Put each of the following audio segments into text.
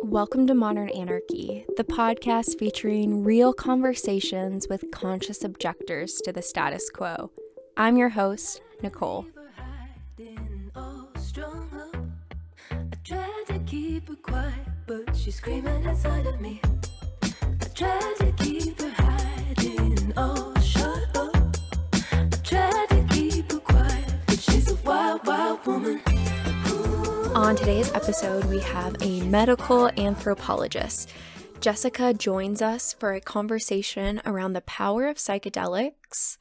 Welcome to Modern Anarchy, the podcast featuring real conversations with conscious objectors to the status quo. I'm your host, Nicole. I tried to keep her quiet, but she's screaming inside of me. I tried to keep her hiding, oh, shut up. I tried to keep her quiet, but she's a wild, wild woman. On today's episode, we have a medical anthropologist. Jessica joins us for a conversation around the power of psychedelics,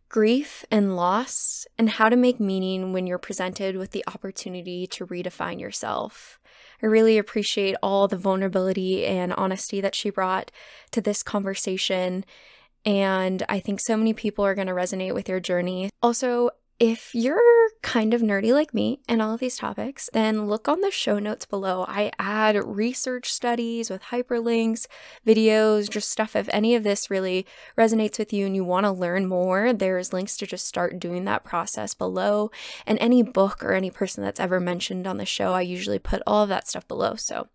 grief and loss, and how to make meaning when you're presented with the opportunity to redefine yourself. I really appreciate all the vulnerability and honesty that she brought to this conversation, and I think so many people are going to resonate with your journey. Also, if you're kind of nerdy like me and all of these topics, then look on the show notes below. I add research studies with hyperlinks, videos, just stuff. If any of this really resonates with you and you want to learn more, there's links to just start doing that process below. And any book or any person that's ever mentioned on the show, I usually put all of that stuff below. So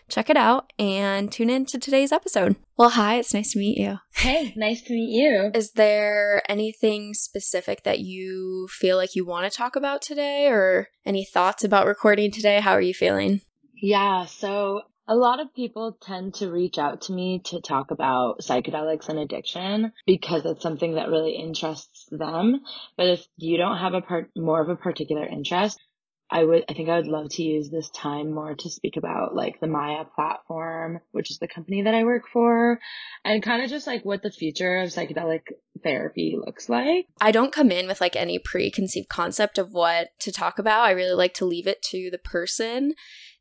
check it out and tune in to today's episode. Well, hi, it's nice to meet you. Hey, nice to meet you. Is there anything specific that you feel like you want to talk about today, or any thoughts about recording today? How are you feeling? Yeah, so a lot of people tend to reach out to me to talk about psychedelics and addiction because it's something that really interests them. But if you don't have more of a particular interest, I think I would love to use this time more to speak about like the Maya platform, which is the company that I work for, and kind of just like what the future of psychedelic therapy looks like. I don't come in with like any preconceived concept of what to talk about. I really like to leave it to the person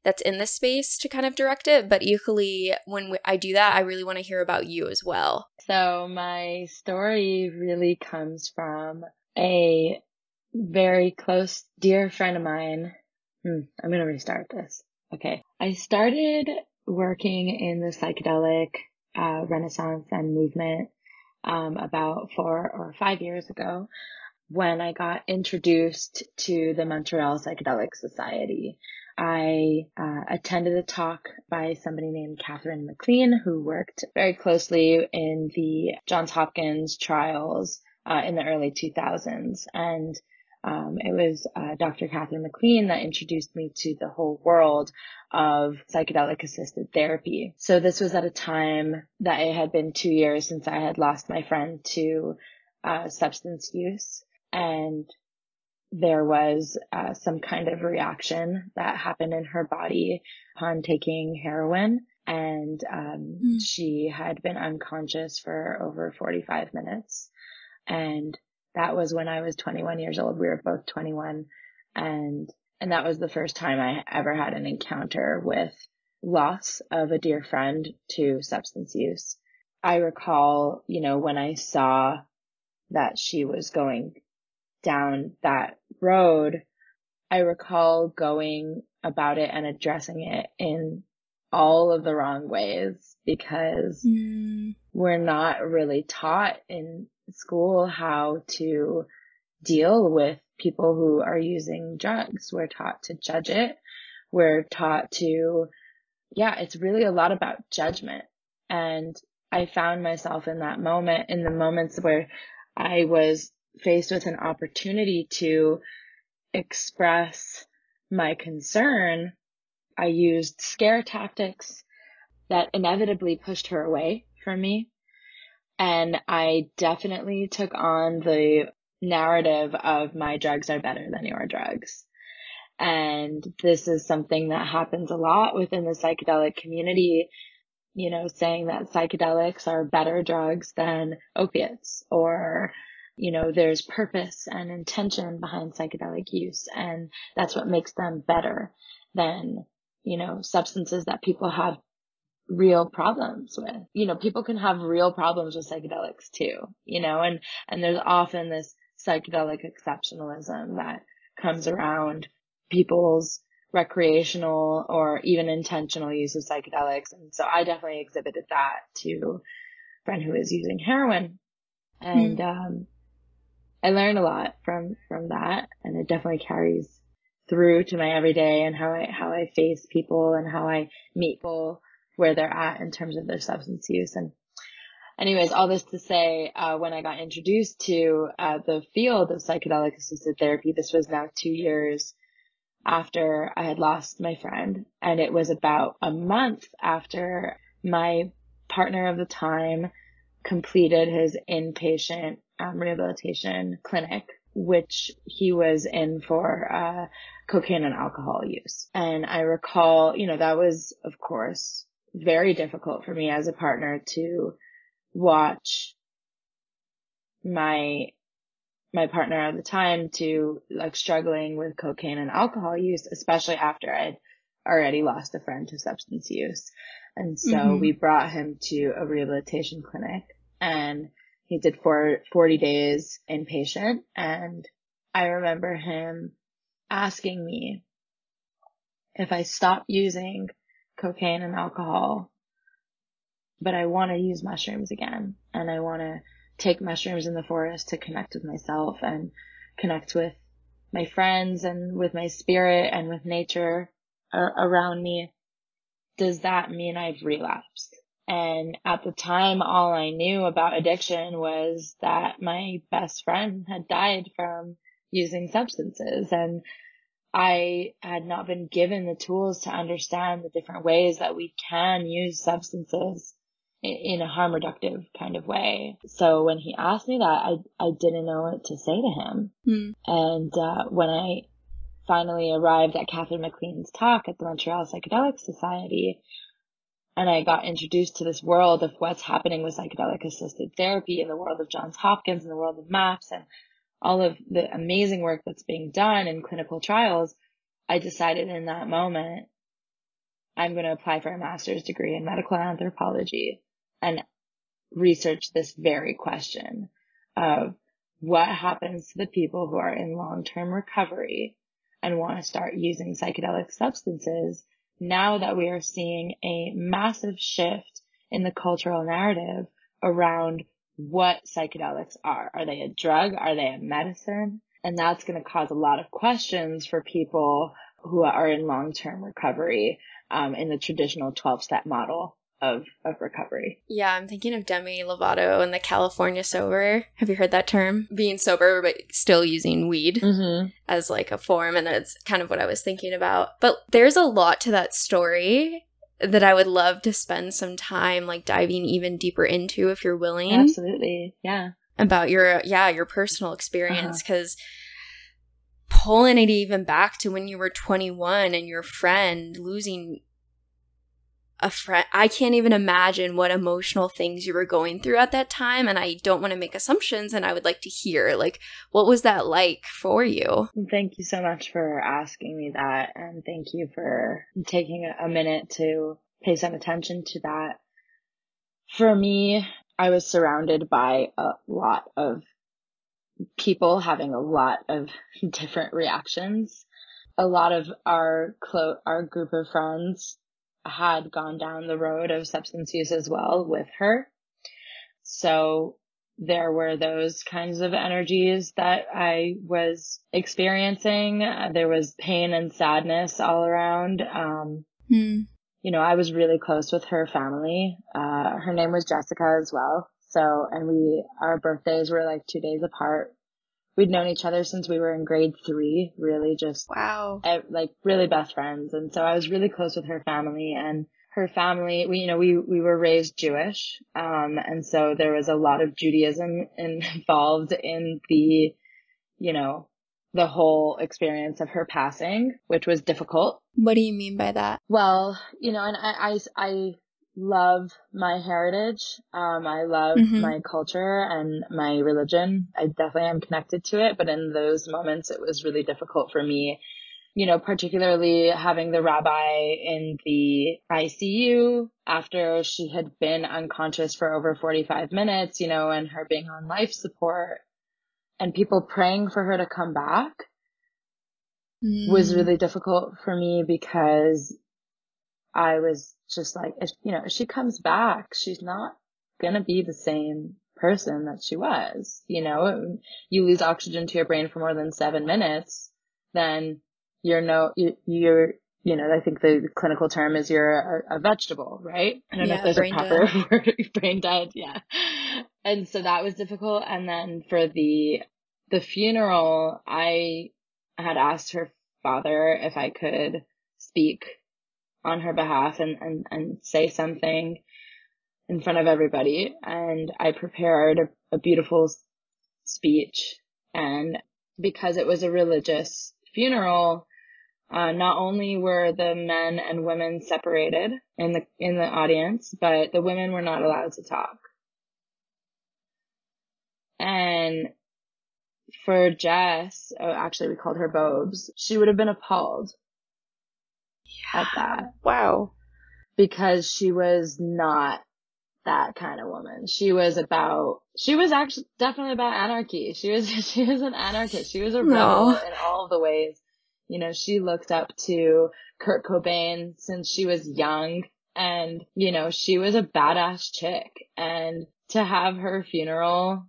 that's in this space to kind of direct it. But equally, when I do that, I really want to hear about you as well. So my story really comes from a very close, dear friend of mine. I'm going to restart this. Okay. I started working in the psychedelic renaissance and movement about 4 or 5 years ago when I got introduced to the Montreal Psychedelic Society. I attended a talk by somebody named Catherine McLean, who worked very closely in the Johns Hopkins trials in the early 2000s. And it was Dr. Catherine McLean that introduced me to the whole world of psychedelic assisted therapy. So this was at a time that it had been 2 years since I had lost my friend to substance use, and there was some kind of reaction that happened in her body upon taking heroin, and she had been unconscious for over 45 minutes. And that was when I was 21 years old. We were both 21. And that was the first time I ever had an encounter with loss of a dear friend to substance use. I recall, when I saw that she was going down that road, I recall going about it and addressing it in all of the wrong ways because we're not really taught in school how to deal with people who are using drugs. We're taught to judge it. We're taught to, it's really a lot about judgment. And I found myself in that moment, in the moments where I was faced with an opportunity to express my concern, I used scare tactics that inevitably pushed her away from me. And I definitely took on the narrative of my drugs are better than your drugs. And this is something that happens a lot within the psychedelic community, saying that psychedelics are better drugs than opiates, or, there's purpose and intention behind psychedelic use. And that's what makes them better than, substances that people have real problems with. People can have real problems with psychedelics too, and there's often this psychedelic exceptionalism that comes around people's recreational or even intentional use of psychedelics. And so I definitely exhibited that to a friend who is using heroin. And I learned a lot from that, and it definitely carries through to my everyday and how I face people and how I meet people where they're at in terms of their substance use. And anyways, all this to say, when I got introduced to the field of psychedelic assisted therapy, this was now 2 years after I had lost my friend. And it was about a month after my partner of the time completed his inpatient rehabilitation clinic, which he was in for cocaine and alcohol use. And I recall, that was, of course, very difficult for me as a partner to watch my partner at the time to struggling with cocaine and alcohol use, especially after I'd already lost a friend to substance use. And so we brought him to a rehabilitation clinic, and he did 40 days inpatient. And I remember him asking me if I stopped using cocaine and alcohol, but I want to use mushrooms again, and I want to take mushrooms in the forest to connect with myself and connect with my friends and with my spirit and with nature around me. Does that mean I've relapsed? And at the time, all I knew about addiction was that my best friend had died from using substances. And I had not been given the tools to understand the different ways that we can use substances in a harm reductive kind of way. So when he asked me that, I didn't know what to say to him. And when I finally arrived at Catherine McLean's talk at the Montreal Psychedelic Society, and I got introduced to this world of what's happening with psychedelic assisted therapy in the world of Johns Hopkins, in the world of MAPS, and all of the amazing work that's being done in clinical trials, I decided in that moment, I'm going to apply for a master's degree in medical anthropology and research this very question of what happens to the people who are in long-term recovery and want to start using psychedelic substances now that we are seeing a massive shift in the cultural narrative around what psychedelics are. Are they a drug? Are they a medicine? And that's going to cause a lot of questions for people who are in long-term recovery in the traditional 12-step model of recovery. Yeah, I'm thinking of Demi Lovato and the California sober. Have you heard that term? Being sober, but still using weed as a form. And that's kind of what I was thinking about. But there's a lot to that story that I would love to spend some time diving even deeper into if you're willing. Absolutely. Yeah. About your personal experience, because pulling it even back to when you were 21 and your friend losing a friend, I can't even imagine what emotional things you were going through at that time. And I don't want to make assumptions, and I would like to hear, what was that like for you? Thank you so much for asking me that. And thank you for taking a minute to pay some attention to that. For me, I was surrounded by a lot of people having a lot of different reactions. A lot of our group of friends had gone down the road of substance use as well with her. So there were those kinds of energies that I was experiencing. There was pain and sadness all around. I was really close with her family. Her name was Jessica as well. So, and our birthdays were 2 days apart. We'd known each other since we were in grade 3, really just, wow, really best friends. And so I was really close with her family, and her family, we were raised Jewish. And so there was a lot of Judaism involved in the whole experience of her passing, which was difficult. What do you mean by that? Well, and I love my heritage. I love my culture and my religion. I definitely am connected to it, but in those moments it was really difficult for me, particularly having the rabbi in the ICU after she had been unconscious for over 45 minutes, and her being on life support, and people praying for her to come back was really difficult for me, because I was just if she comes back, she's not going to be the same person that she was. You lose oxygen to your brain for more than 7 minutes, then you're, I think the clinical term is you're a vegetable, right? I don't know if there's a brain proper dead. word, brain dead. Yeah. And so that was difficult. And then for the funeral, I had asked her father if I could speak on her behalf and say something in front of everybody. And I prepared a beautiful speech. And because it was a religious funeral, not only were the men and women separated in the audience, but the women were not allowed to talk. And for Jess, actually we called her Bobes, she would have been appalled at that. Wow. Because she was not that kind of woman. She was actually definitely about anarchy. She was an anarchist. She was a rebel in all of the ways. She looked up to Kurt Cobain since she was young, and, she was a badass chick. And to have her funeral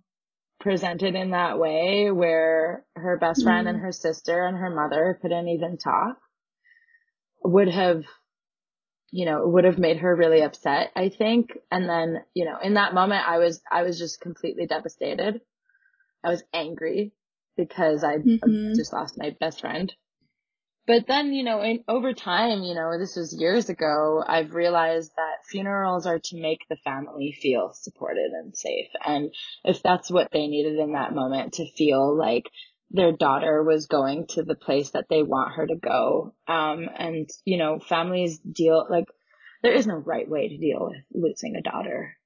presented in that way, where her best friend and her sister and her mother couldn't even talk, would have made her really upset, I think. And then, in that moment, I was just completely devastated. I was angry because I just lost my best friend. But then, over time, this was years ago, I've realized that funerals are to make the family feel supported and safe. And if that's what they needed in that moment, to feel like their daughter was going to the place that they want her to go. And, families there is no right way to deal with losing a daughter,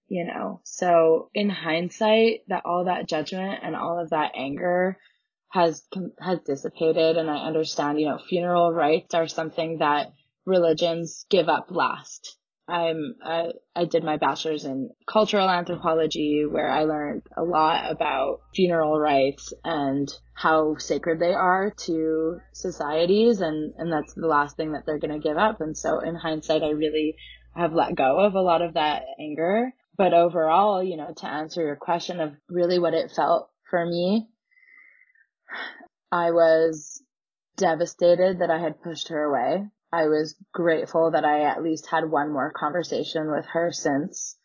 So in hindsight, all that judgment and all of that anger has dissipated. And I understand, funeral rites are something that religions give up last. I did my bachelor's in cultural anthropology, where I learned a lot about funeral rites and how sacred they are to societies. And that's the last thing that they're going to give up. And so in hindsight, I really have let go of a lot of that anger. But overall, to answer your question of really what it felt for me, I was devastated that I had pushed her away. I was grateful that I at least had one more conversation with her since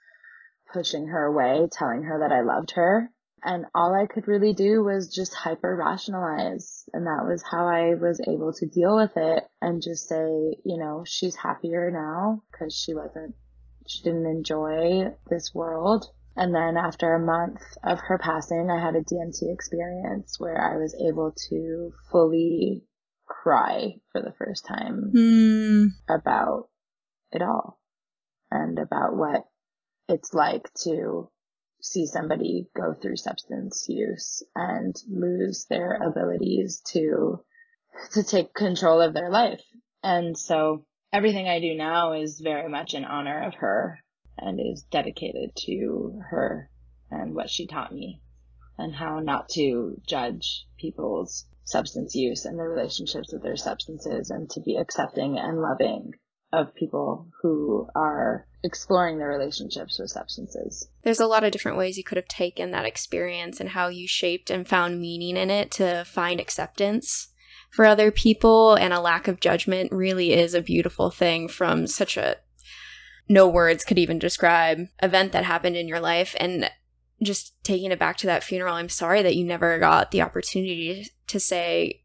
pushing her away, telling her that I loved her. And all I could really do was just hyper rationalize. And that was how I was able to deal with it and just say, she's happier now because she didn't enjoy this world. And then after a month of her passing, I had a DMT experience where I was able to fully cry for the first time about it all and about what it's like to see somebody go through substance use and lose their abilities to take control of their life. And so everything I do now is very much in honor of her and is dedicated to her and what she taught me and how not to judge people's substance use and their relationships with their substances, and to be accepting and loving of people who are exploring their relationships with substances. There's a lot of different ways you could have taken that experience and how you shaped and found meaning in it to find acceptance for other people, and a lack of judgment really is a beautiful thing from such a no words could even describe event that happened in your life. And just taking it back to that funeral, I'm sorry that you never got the opportunity to say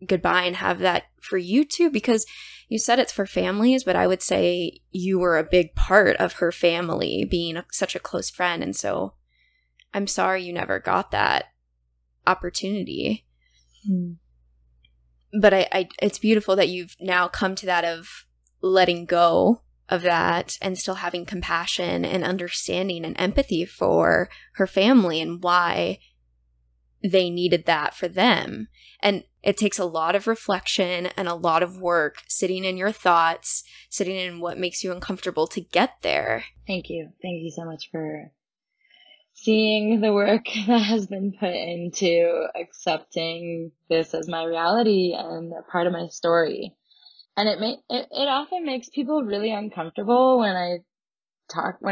goodbye and have that for you too, because you said it's for families, but I would say you were a big part of her family, being such a close friend. And so I'm sorry you never got that opportunity. But it's beautiful that you've now come to that of letting go of that and still having compassion and understanding and empathy for her family and why they needed that for them. And it takes a lot of reflection and a lot of work sitting in your thoughts, sitting in what makes you uncomfortable to get there. Thank you. Thank you so much for seeing the work that has been put into accepting this as my reality and a part of my story. And it often makes people really uncomfortable when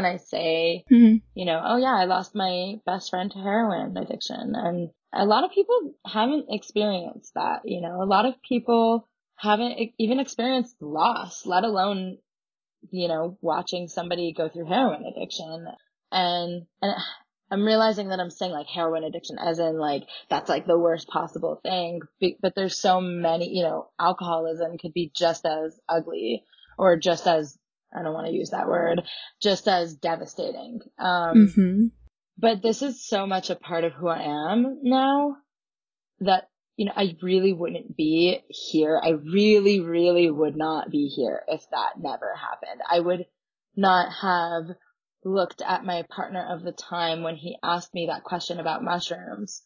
I say, oh yeah, I lost my best friend to heroin addiction. And a lot of people haven't experienced that, a lot of people haven't even experienced loss, let alone, watching somebody go through heroin addiction. And I'm realizing that I'm saying like heroin addiction as in like, that's like the worst possible thing. But there's so many, alcoholism could be just as ugly or just as, I don't want to use that word, just as devastating. But this is so much a part of who I am now that, I really wouldn't be here. I really, really would not be here if that never happened. I would not have looked at my partner of the time when he asked me that question about mushrooms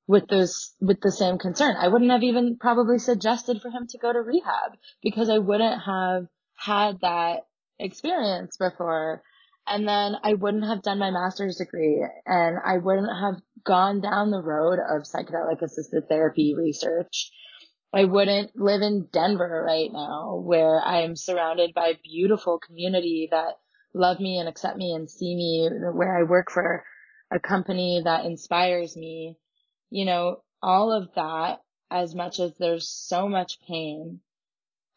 with the same concern. I wouldn't have even probably suggested for him to go to rehab because I wouldn't have had that experience before. And then I wouldn't have done my master's degree, and I wouldn't have gone down the road of psychedelic assisted therapy research. I wouldn't live in Denver right now, where I'm surrounded by beautiful community that love me and accept me and see me, where I work for a company that inspires me. All of that, as much as there's so much pain,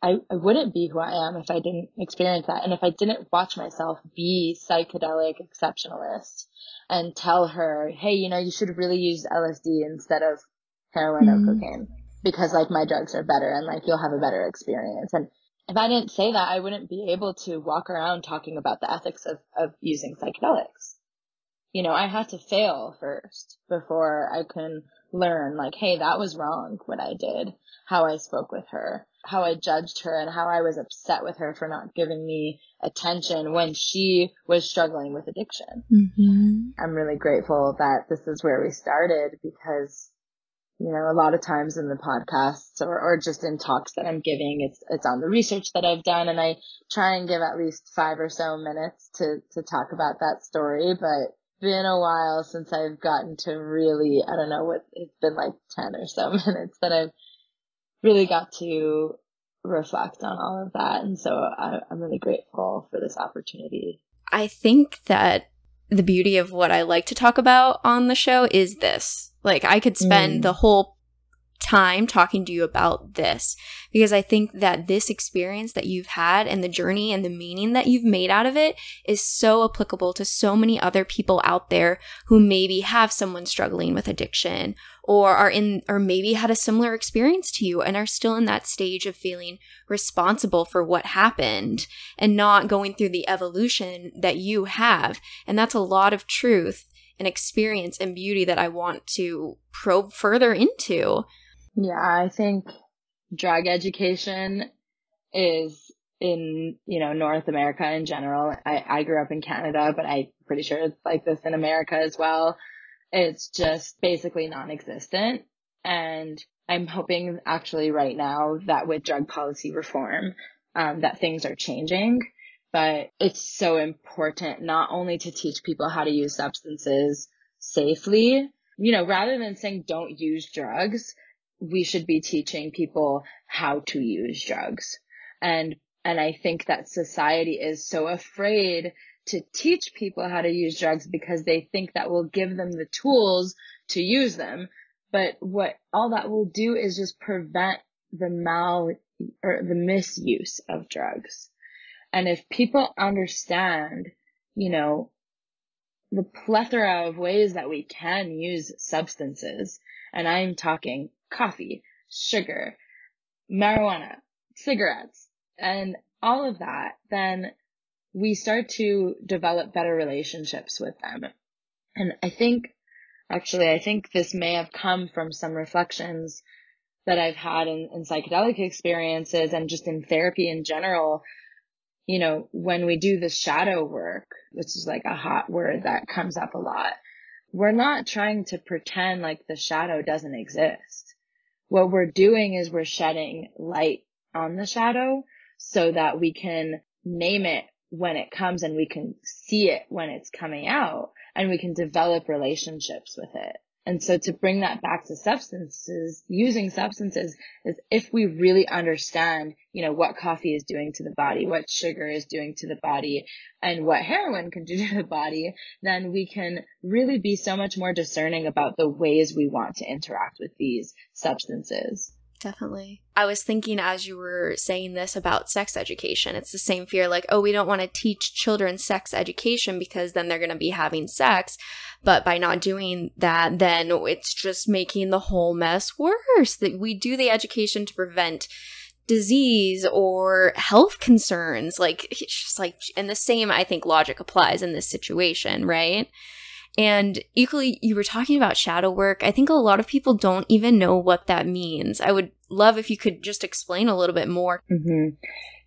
I wouldn't be who I am if I didn't experience that. And if I didn't watch myself be psychedelic exceptionalist and tell her, hey, you should really use LSD instead of heroin or cocaine because like my drugs are better and like you'll have a better experience. And if I didn't say that, I wouldn't be able to walk around talking about the ethics of using psychedelics. I had to fail first before I can learn like, hey, that was wrong what I did, how I spoke with her, how I judged her, and how I was upset with her for not giving me attention when she was struggling with addiction. I'm really grateful that this is where we started because, a lot of times in the podcasts or just in talks that I'm giving, it's on the research that I've done, and I try and give at least 5 or so minutes to talk about that story, but been a while since I've gotten to really, I don't know what, it's been like 10 or so minutes that I've really got to reflect on all of that. And so I'm really grateful for this opportunity. I think that the beauty of what I like to talk about on the show is this. Like, I could spend the whole time talking to you about this because I think that this experience that you've had and the journey and the meaning that you've made out of it is so applicable to so many other people out there who maybe have someone struggling with addiction or maybe had a similar experience to you and are still in that stage of feeling responsible for what happened and not going through the evolution that you have. And that's a lot of truth and experience and beauty that I want to probe further into. Yeah, I think drug education is in, North America in general. I grew up in Canada, but I'm pretty sure it's like this in America as well. It's just basically non-existent. And I'm hoping actually right now that with drug policy reform, that things are changing. But it's so important not only to teach people how to use substances safely, rather than saying don't use drugs, we should be teaching people how to use drugs. And I think that society is so afraid to teach people how to use drugs because they think that will give them the tools to use them. But what all that will do is just prevent the misuse of drugs. And if people understand, the plethora of ways that we can use substances, and I'm talking coffee, sugar, marijuana, cigarettes, and all of that, then we start to develop better relationships with them. And I think this may have come from some reflections that I've had in psychedelic experiences and just in therapy in general. When we do the shadow work, which is like a hot word that comes up a lot, we're not trying to pretend like the shadow doesn't exist. What we're doing is we're shedding light on the shadow so that we can name it when it comes and we can see it when it's coming out and we can develop relationships with it. And so to bring that back to substances, using substances is if we really understand, what coffee is doing to the body, what sugar is doing to the body, and what heroin can do to the body, then we can really be so much more discerning about the ways we want to interact with these substances. Definitely. I was thinking as you were saying this about sex education, it's the same fear like, oh, we don't want to teach children sex education because then they're going to be having sex. But by not doing that, then it's just making the whole mess worse. That we do the education to prevent disease or health concerns. Like, it's just like, and the same, I think, logic applies in this situation, right? And equally, you were talking about shadow work. I think a lot of people don't even know what that means. I would love if you could just explain a little bit more.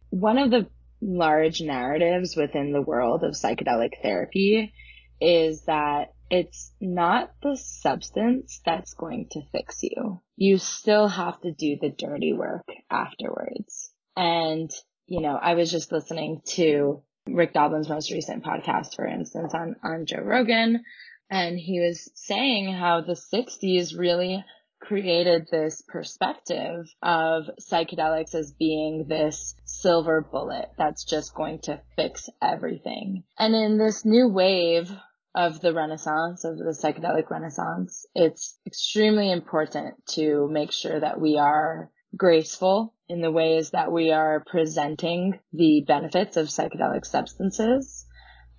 One of the large narratives within the world of psychedelic therapy is that it's not the substance that's going to fix you. You still have to do the dirty work afterwards. And, you know, I was just listening to Rick Doblin's most recent podcast, for instance, on Joe Rogan, and he was saying how the 60s really created this perspective of psychedelics as being this silver bullet that's just going to fix everything. And in this new wave of the Renaissance, of the psychedelic Renaissance, it's extremely important to make sure that we are graceful in the ways that we are presenting the benefits of psychedelic substances,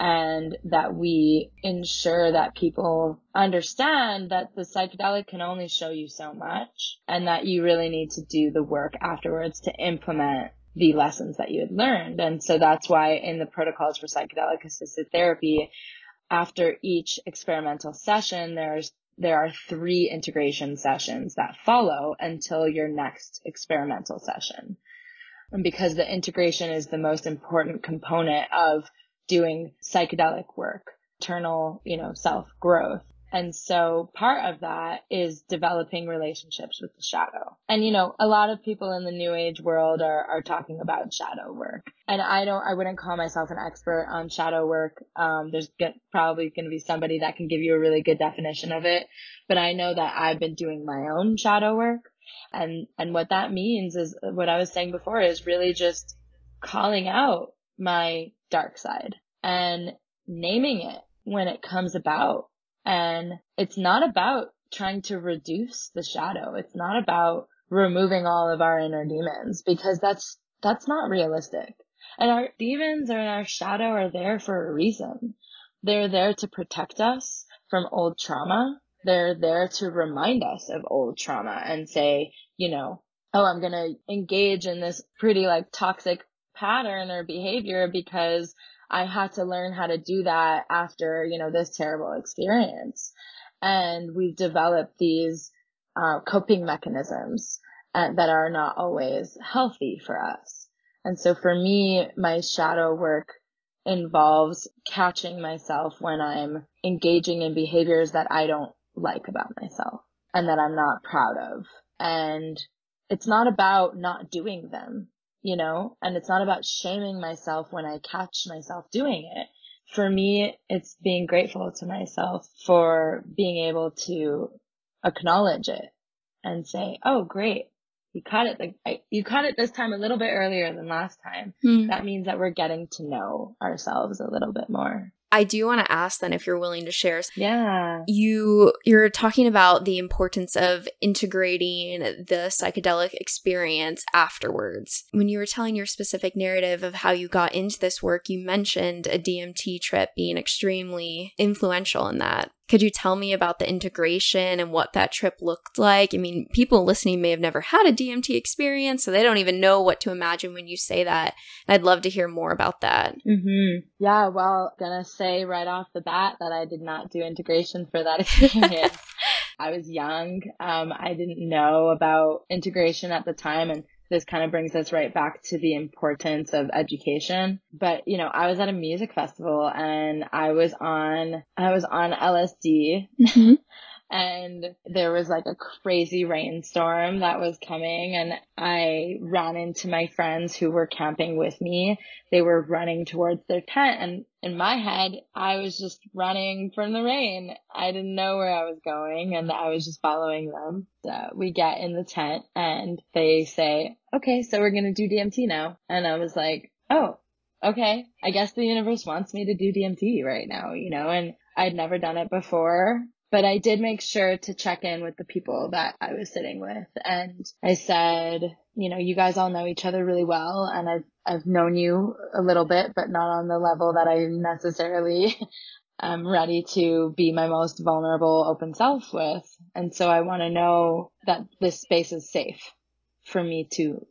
and that we ensure that people understand that the psychedelic can only show you so much, and that you really need to do the work afterwards to implement the lessons that you had learned. And so that's why in the protocols for psychedelic assisted therapy, after each experimental session, there are 3 integration sessions that follow until your next experimental session. And because the integration is the most important component of doing psychedelic work, internal, self-growth. And so part of that is developing relationships with the shadow. And, a lot of people in the new age world are talking about shadow work. And I wouldn't call myself an expert on shadow work. There's probably going to be somebody that can give you a really good definition of it. But I know that I've been doing my own shadow work. And what that means is what I was saying before is really just calling out my dark side and naming it when it comes about. And it's not about trying to reduce the shadow. It's not about removing all of our inner demons, because that's not realistic. And our demons and our shadow are there for a reason. They're there to protect us from old trauma. They're there to remind us of old trauma and say, oh, I'm going to engage in this pretty toxic pattern or behavior because I had to learn how to do that after, this terrible experience. And we've developed these coping mechanisms that are not always healthy for us. And so for me, my shadow work involves catching myself when I'm engaging in behaviors that I don't like about myself and that I'm not proud of. And it's not about not doing them. And it's not about shaming myself when I catch myself doing it. For me, it's being grateful to myself for being able to acknowledge it and say, oh, great. You caught it this time a little bit earlier than last time. That means that we're getting to know ourselves a little bit more. I do want to ask then if you're willing to share. Yeah. You're talking about the importance of integrating the psychedelic experience afterwards. When you were telling your specific narrative of how you got into this work, you mentioned a DMT trip being extremely influential in that. Could you tell me about the integration and what that trip looked like? I mean, people listening may have never had a DMT experience, so they don't even know what to imagine when you say that. I'd love to hear more about that. Yeah, well, gonna say right off the bat that I did not do integration for that experience. I was young. I didn't know about integration at the time, and this kind of brings us right back to the importance of education. But, I was at a music festival and I was on LSD and there was a crazy rainstorm that was coming, and I ran into my friends who were camping with me. They were running towards their tent, and in my head, I was just running from the rain. I didn't know where I was going, and I was just following them. So we get in the tent and they say, okay, so we're going to do DMT now. And I was like, oh, okay. I guess the universe wants me to do DMT right now, and I'd never done it before. But I did make sure to check in with the people that I was sitting with. And I said, you guys all know each other really well. And I've known you a little bit, but not on the level that I necessarily am ready to be my most vulnerable, open self with. And so I want to know that this space is safe for me to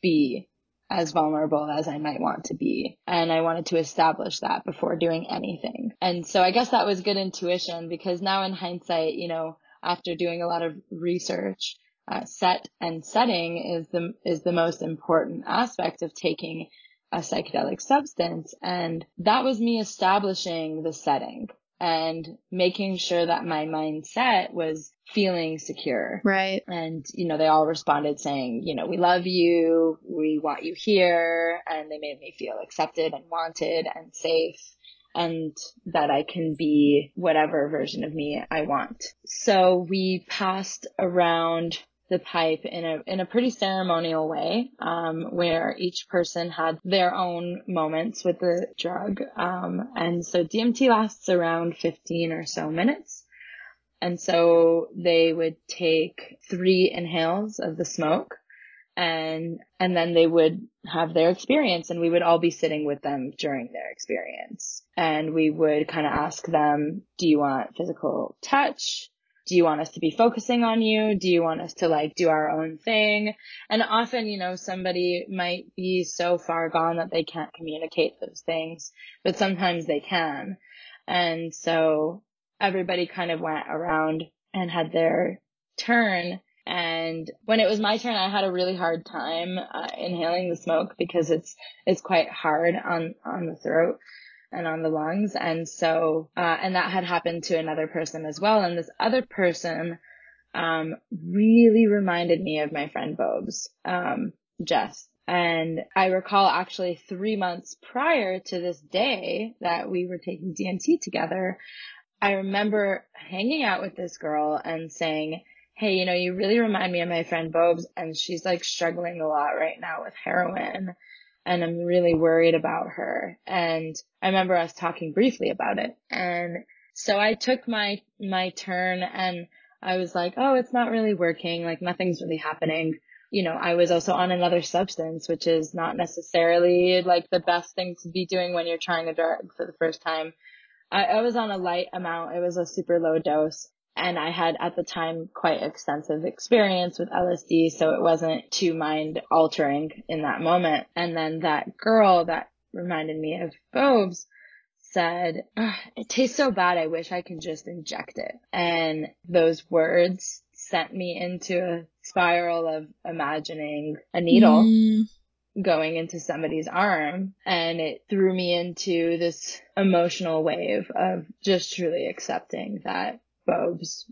be as vulnerable as I might want to be. And I wanted to establish that before doing anything. And so I guess that was good intuition, because now in hindsight, after doing a lot of research, set and setting is the most important aspect of taking a psychedelic substance. And that was me establishing the setting and making sure that my mindset was feeling secure. Right. And, they all responded saying, we love you, we want you here. And they made me feel accepted and wanted and safe, and that I can be whatever version of me I want. So we passed around the pipe in a pretty ceremonial way, where each person had their own moments with the drug. And so DMT lasts around 15 or so minutes. And so they would take 3 inhales of the smoke, and then they would have their experience, and we would all be sitting with them during their experience. And we would kind of ask them, do you want physical touch? Do you want us to be focusing on you? Do you want us to do our own thing? And often, somebody might be so far gone that they can't communicate those things, but sometimes they can. And so everybody kind of went around and had their turn. And when it was my turn, I had a really hard time inhaling the smoke, because it's quite hard on the throat and on the lungs. And so, and that had happened to another person as well. And this other person, really reminded me of my friend Bob's, Jess. And I recall actually 3 months prior to this day that we were taking DMT together, I remember hanging out with this girl and saying, hey, you really remind me of my friend Bob's, and she's struggling a lot right now with heroin, and I'm really worried about her. And I remember us talking briefly about it. And so I took my turn, and I was like, oh, it's not really working. Nothing's really happening. I was also on another substance, which is not necessarily the best thing to be doing when you're trying a drug for the first time. I was on a light amount. It was a super low dose. And I had at the time quite extensive experience with LSD, so it wasn't too mind altering in that moment. And then that girl that reminded me of Bob's said, it tastes so bad, I wish I could just inject it. And those words sent me into a spiral of imagining a needle going into somebody's arm, and it threw me into this emotional wave of just truly accepting that Bob's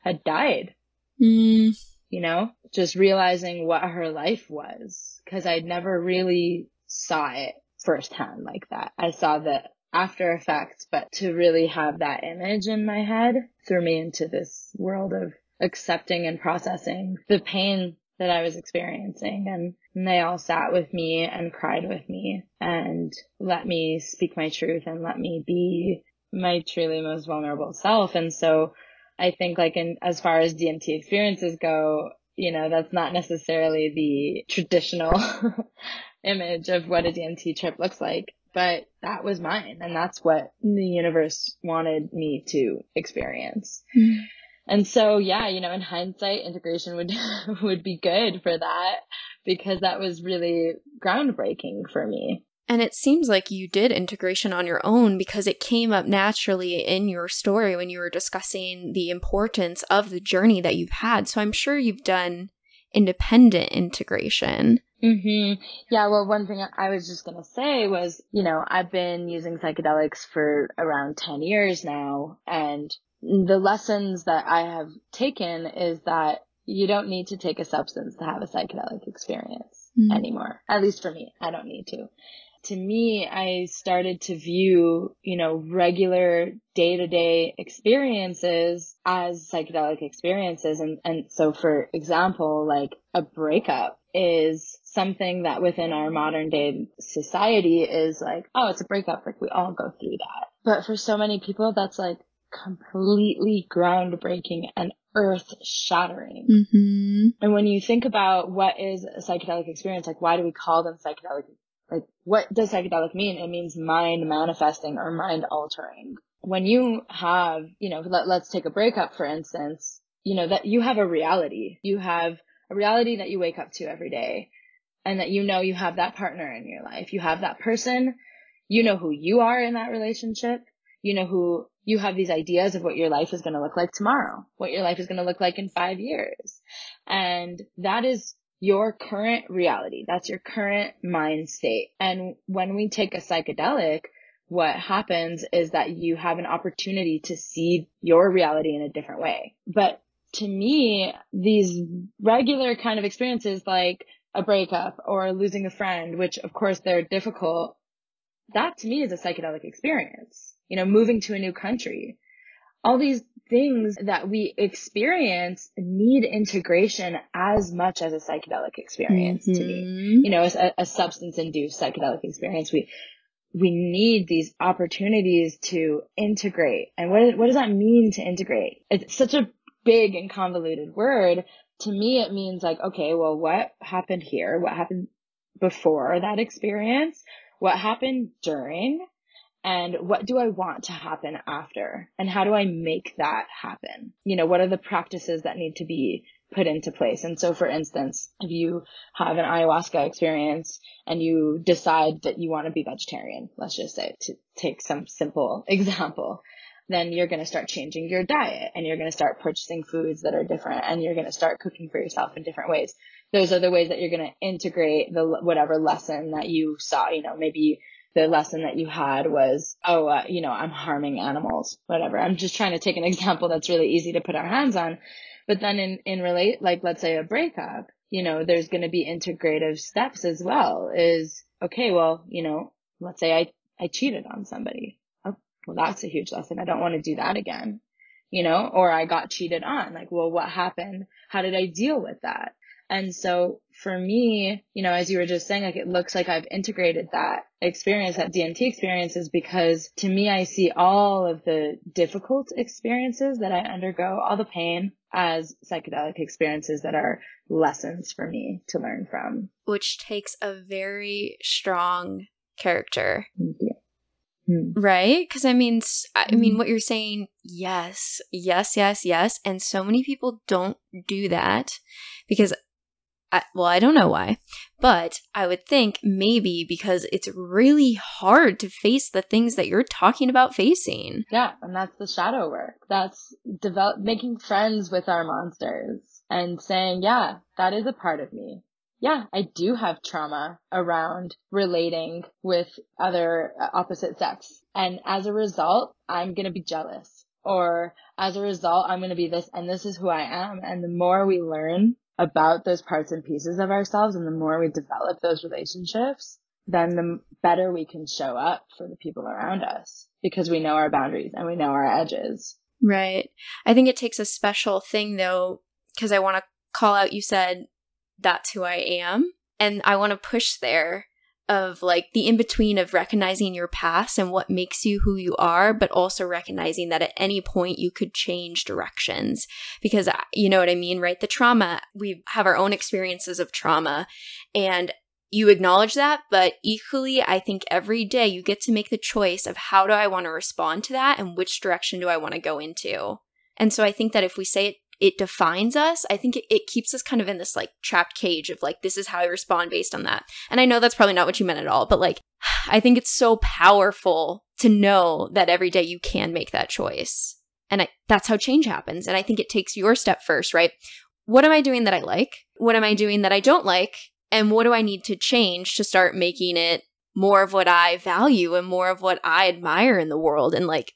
had died. Just realizing what her life was, because I'd never really saw it firsthand like that. I saw the after effects, but to really have that image in my head threw me into this world of accepting and processing the pain that I was experiencing. And they all sat with me and cried with me and let me speak my truth and let me be my truly most vulnerable self. And so I think as far as DMT experiences go, that's not necessarily the traditional image of what a DMT trip looks like, but that was mine. And that's what the universe wanted me to experience. And so, yeah, in hindsight, integration would be good for that, because that was really groundbreaking for me. And it seems like you did integration on your own, because it came up naturally in your story when you were discussing the importance of the journey that you've had. So I'm sure you've done independent integration. Yeah, well, one thing I was just going to say was, I've been using psychedelics for around 10 years now, and the lessons that I have taken is that you don't need to take a substance to have a psychedelic experience anymore. At least for me, I don't need to. To me, I started to view, regular day-to-day experiences as psychedelic experiences. And so, for example, a breakup is something that within our modern day society is oh, it's a breakup. We all go through that. But for so many people, that's completely groundbreaking and earth-shattering. Mm-hmm. And when you think about what is a psychedelic experience, like why do we call them psychedelic? Like what does psychedelic mean? It means mind manifesting or mind altering. When you have, let's take a breakup, for instance, that you have a reality. You have a reality that you wake up to every day, and that you have that partner in your life. You have that person. You know who you are in that relationship. Who you have these ideas of what your life is going to look like tomorrow, what your life is going to look like in 5 years. And that is your current reality. That's your current mind state. And when we take a psychedelic, what happens is that you have an opportunity to see your reality in a different way. But to me, these regular kind of experiences like a breakup or losing a friend, which of course they're difficult, that to me is a psychedelic experience. Moving to a new country, all these things that we experience need integration as much as a psychedelic experience to me. As a substance-induced psychedelic experience, we need these opportunities to integrate. And what does that mean to integrate? It's such a big and convoluted word. To me, it means like, okay, well, what happened here? What happened before that experience? What happened during? And what do I want to happen after? And how do I make that happen? What are the practices that need to be put into place? And so, for instance, if you have an ayahuasca experience and you decide that you want to be vegetarian, let's just say, to take some simple example, then you're going to start changing your diet, and you're going to start purchasing foods that are different, and you're going to start cooking for yourself in different ways. Those are the ways that you're going to integrate whatever lesson that you saw. Maybe the lesson that you had was, I'm harming animals, whatever. I'm just trying to take an example that's really easy to put our hands on. But then let's say a breakup, there's going to be integrative steps as well. Is, okay, well, let's say I cheated on somebody. Oh, well, that's a huge lesson. I don't want to do that again, or I got cheated on. Like, well, what happened? How did I deal with that? And so for me, as you were just saying, like, it looks like I've integrated that experience, that DMT experiences, because to me, I see all of the difficult experiences that I undergo, all the pain, as psychedelic experiences that are lessons for me to learn from. Which takes a very strong character. Yeah. Right? Because I mean, what you're saying, yes. And so many people don't do that because I don't know why, but I would think maybe because it's really hard to face the things that you're talking about facing. Yeah, and that's the shadow work. That's making friends with our monsters and saying, yeah, that is a part of me. Yeah, I do have trauma around relating with other opposite sex. And as a result, I'm going to be jealous. Or as a result, I'm going to be this, and this is who I am. And the more we learn about those parts and pieces of ourselves, and the more we develop those relationships, then the better we can show up for the people around us, because we know our boundaries and we know our edges. Right. I think it takes a special thing, though, because I want to call out, you said, that's who I am. And I want to push there of like the in-between of recognizing your past and what makes you who you are, but also recognizing that at any point you could change directions, because you know what I mean, right? The trauma, we have our own experiences of trauma and you acknowledge that, but equally, I think every day you get to make the choice of how do I want to respond to that and which direction do I want to go into. And so I think that if we say it defines us, I think it keeps us kind of in this like trapped cage of like, this is how I respond based on that. And I know that's probably not what you meant at all, but like, I think it's so powerful to know that every day you can make that choice. And that's how change happens. And I think it takes your step first, right? What am I doing that I like? What am I doing that I don't like? And what do I need to change to start making it more of what I value and more of what I admire in the world? And like,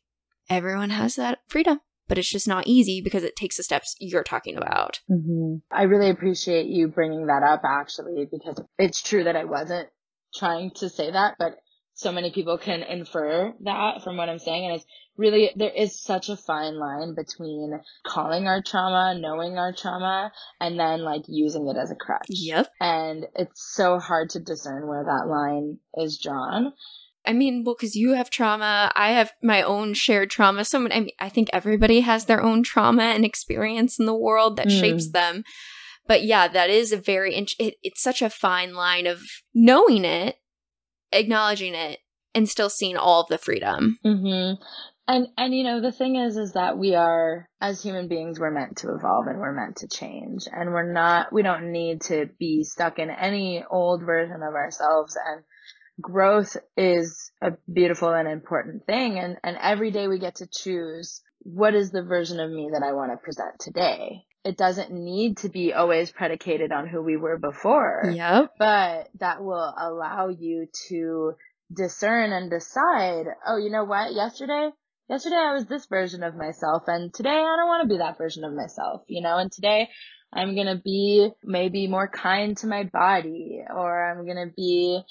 everyone has that freedom. But it's just not easy because it takes the steps you're talking about. Mm-hmm. I really appreciate you bringing that up, actually, because it's true that I wasn't trying to say that, but so many people can infer that from what I'm saying. And it's really, there is such a fine line between calling our trauma, knowing our trauma, and then like using it as a crutch. Yep. And it's so hard to discern where that line is drawn. I mean, well, because you have trauma, I have my own shared trauma. I think everybody has their own trauma and experience in the world that shapes them. But yeah, that is it's such a fine line of knowing it, acknowledging it, and still seeing all of the freedom. Mm-hmm. And you know, the thing is that we are, as human beings, we're meant to evolve and we're meant to change. And we don't need to be stuck in any old version of ourselves. And growth is a beautiful and important thing. And every day we get to choose, what is the version of me that I want to present today? It doesn't need to be always predicated on who we were before. Yep. But that will allow you to discern and decide, oh, you know what? Yesterday I was this version of myself, and today I don't want to be that version of myself, you know, and today I'm going to be maybe more kind to my body, or I'm going to be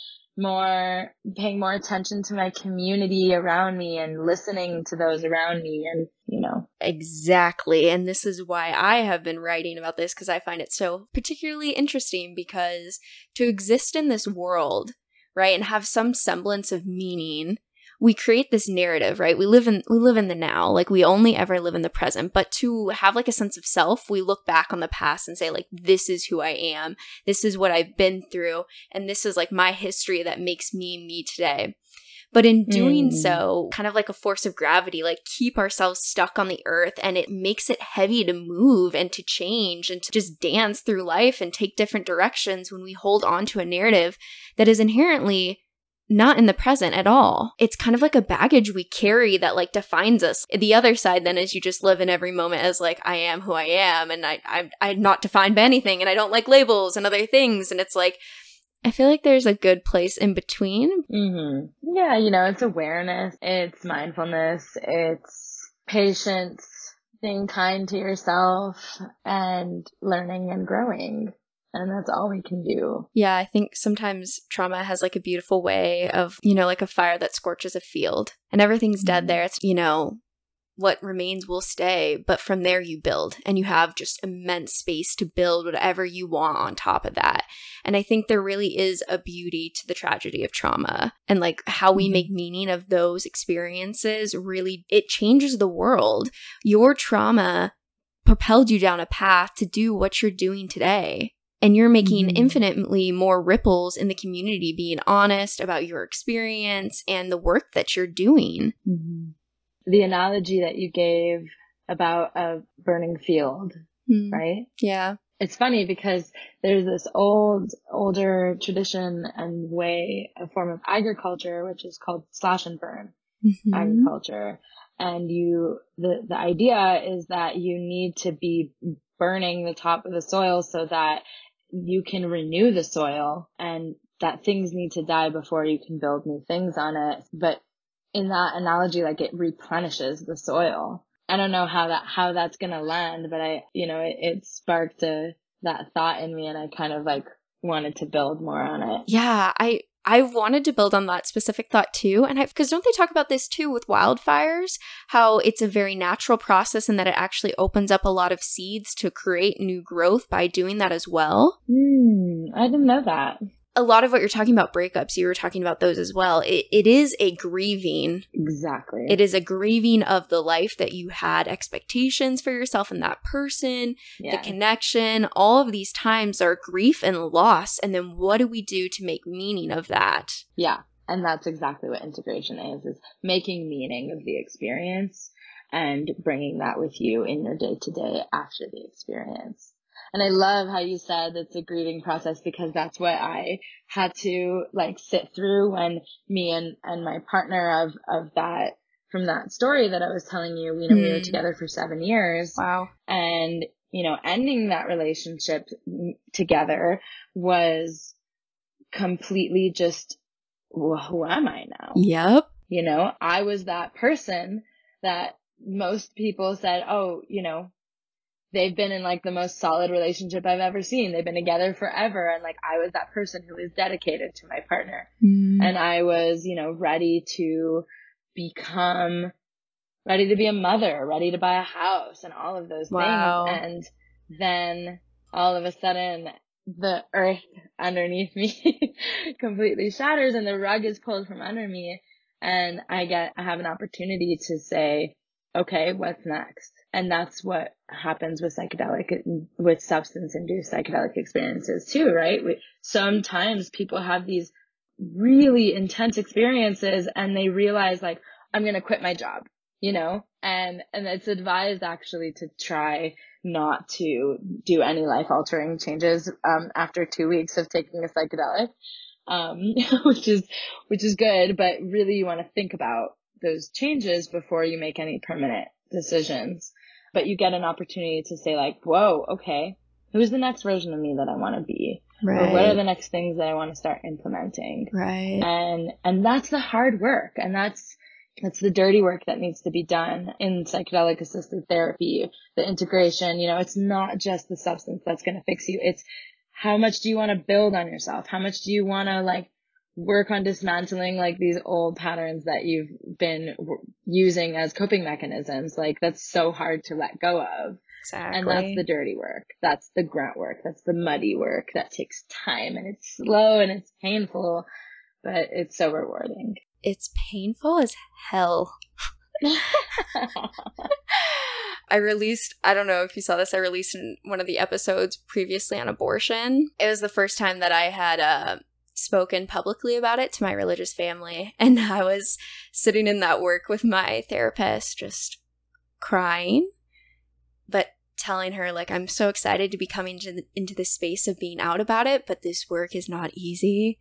paying more attention to my community around me and listening to those around me, and, you know. Exactly. And this is why I have been writing about this, because I find it so particularly interesting, because to exist in this world, right, and have some semblance of meaning, we create this narrative, right? We live in the now, like we only ever live in the present. But to have like a sense of self, we look back on the past and say like, this is who I am. This is what I've been through. And this is like my history that makes me today. But in doing so, kind of like a force of gravity, like keep ourselves stuck on the earth, and it makes it heavy to move and to change and to just dance through life and take different directions when we hold on to a narrative that is inherently not in the present at all. It's kind of like a baggage we carry that like defines us. The other side then is you just live in every moment as like, I am who I am, and I'm not defined by anything, and I don't like labels and other things. And it's like, I feel like there's a good place in between. Mm-hmm. Yeah, you know, it's awareness, it's mindfulness, it's patience, being kind to yourself, and learning and growing. And that's all we can do. Yeah, I think sometimes trauma has like a beautiful way of, you know, like a fire that scorches a field and everything's dead there. It's, you know, what remains will stay. But from there you build, and you have just immense space to build whatever you want on top of that. And I think there really is a beauty to the tragedy of trauma, and like how we make meaning of those experiences. Really, it changes the world. Your trauma propelled you down a path to do what you're doing today. And you're making infinitely more ripples in the community, being honest about your experience and the work that you're doing. The analogy that you gave about a burning field, right? Yeah. It's funny because there's this older tradition and way, a form of agriculture, which is called slash and burn agriculture. And the idea is that you need to be burning the top of the soil so that you can renew the soil, and that things need to die before you can build new things on it. But in that analogy, like it replenishes the soil. I don't know how that's going to land, but it sparked that thought in me, and I kind of like wanted to build more on it. Yeah, I wanted to build on that specific thought too. And because don't they talk about this too with wildfires, how it's a very natural process and that it actually opens up a lot of seeds to create new growth by doing that as well? I didn't know that. A lot of what you're talking about, breakups, you were talking about those as well. It is a grieving. Exactly. It is a grieving of the life that you had expectations for yourself and that person, the connection. All of these times are grief and loss. And then what do we do to make meaning of that? Yeah. And that's exactly what integration is making meaning of the experience and bringing that with you in your day-to-day after the experience. And I love how you said it's a grieving process, because that's what I had to like sit through when me and my partner of that, from that story that I was telling you, we were together for 7 years. Wow. And, ending that relationship together was completely just, well, who am I now? Yep. I was that person that most people said, oh, they've been in like the most solid relationship I've ever seen. They've been together forever. And like, I was that person who was dedicated to my partner. And I was, ready to be a mother, ready to buy a house and all of those things. And then all of a sudden the earth underneath me completely shatters and the rug is pulled from under me. And I have an opportunity to say, okay, what's next? And that's what happens with with substance-induced psychedelic experiences too, right? Sometimes people have these really intense experiences and they realize like, I'm going to quit my job, and it's advised actually to try not to do any life-altering changes after 2 weeks of taking a psychedelic, which is good, but really you want to think about those changes before you make any permanent decisions. But you get an opportunity to say like, whoa, okay, who's the next version of me that I want to be? Right. Or what are the next things that I want to start implementing? Right. And that's the hard work. And that's the dirty work that needs to be done in psychedelic assisted therapy, the integration. It's not just the substance that's going to fix you. It's how much do you want to build on yourself? How much do you want to like work on dismantling like these old patterns that you've been using as coping mechanisms? Like that's so hard to let go of. Exactly. And that's the dirty work. That's the grunt work. That's the muddy work that takes time and it's slow and it's painful, but it's so rewarding. It's painful as hell. I don't know if you saw this, I released in one of the episodes previously on abortion. It was the first time that I had spoken publicly about it to my religious family. And I was sitting in that work with my therapist, just crying, but telling her, like, I'm so excited to be coming into this space of being out about it, but this work is not easy.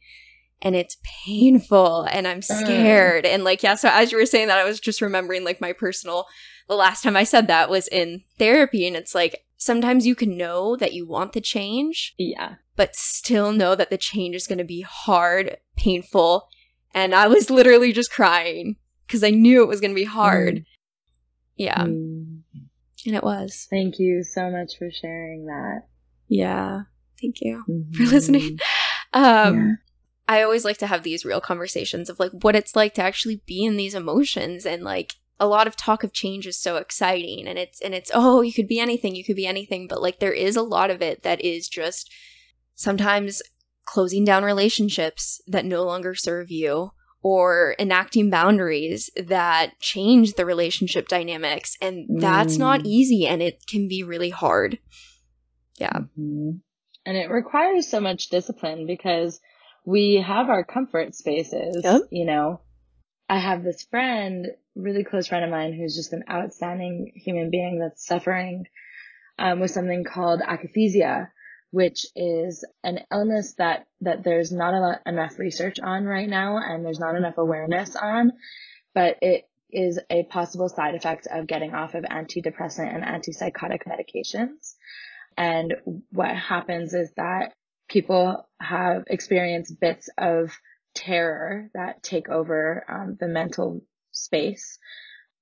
And it's painful and I'm scared. And like, yeah, so as you were saying that, I was just remembering like the last time I said that was in therapy. And it's like, sometimes you can know that you want the change. Yeah. But still know that the change is going to be hard, painful. And I was literally just crying because I knew it was going to be hard. Yeah. And it was. Thank you so much for sharing that. Yeah. Thank you for listening. Yeah. I always like to have these real conversations of like what it's like to actually be in these emotions, and like a lot of talk of change is so exciting, and it's oh, you could be anything, but like there is a lot of it that is just sometimes closing down relationships that no longer serve you, or enacting boundaries that change the relationship dynamics, and that's not easy and it can be really hard. Yeah. And it requires so much discipline because we have our comfort spaces. Yep. I have this friend, really close friend of mine, who's just an outstanding human being that's suffering with something called Akathisia, which is an illness that there's not enough research on right now, and there's not enough awareness on, but it is a possible side effect of getting off of antidepressant and antipsychotic medications. And what happens is that people have experienced bits of terror that take over the mental space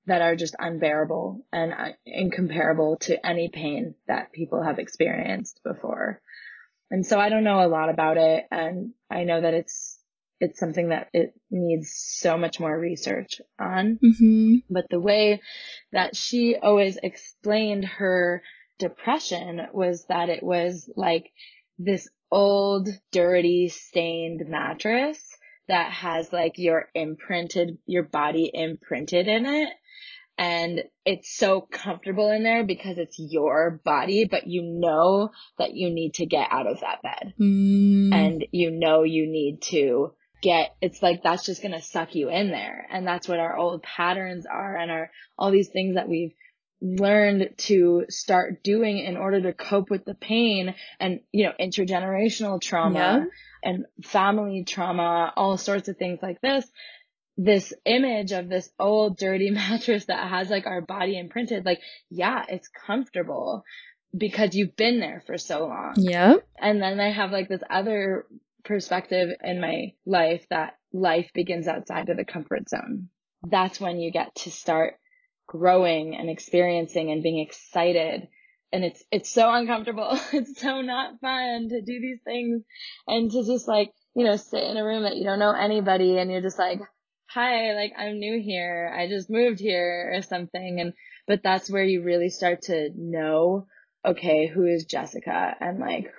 that are just unbearable and incomparable to any pain that people have experienced before. And so I don't know a lot about it, and I know that it's something that it needs so much more research on. But the way that she always explained her depression was that it was like this old, dirty, stained mattress that has like your body imprinted in it. And it's so comfortable in there because it's your body, but you know that you need to get out of that bed. And you need to it's like that's just going to suck you in there. And that's what our old patterns are, and all these things that we've learned to start doing in order to cope with the pain, and intergenerational trauma and family trauma, all sorts of things like this image of this old dirty mattress that has like our body imprinted, like, yeah, it's comfortable because you've been there for so long. And then I have like this other perspective in my life that life begins outside of the comfort zone. That's when you get to start growing and experiencing and being excited. And it's so uncomfortable. It's so not fun to do these things and to just like, sit in a room that you don't know anybody and you're just like, hi, like I'm new here. I just moved here or something. But that's where you really start to know, okay, who is Jessica, and like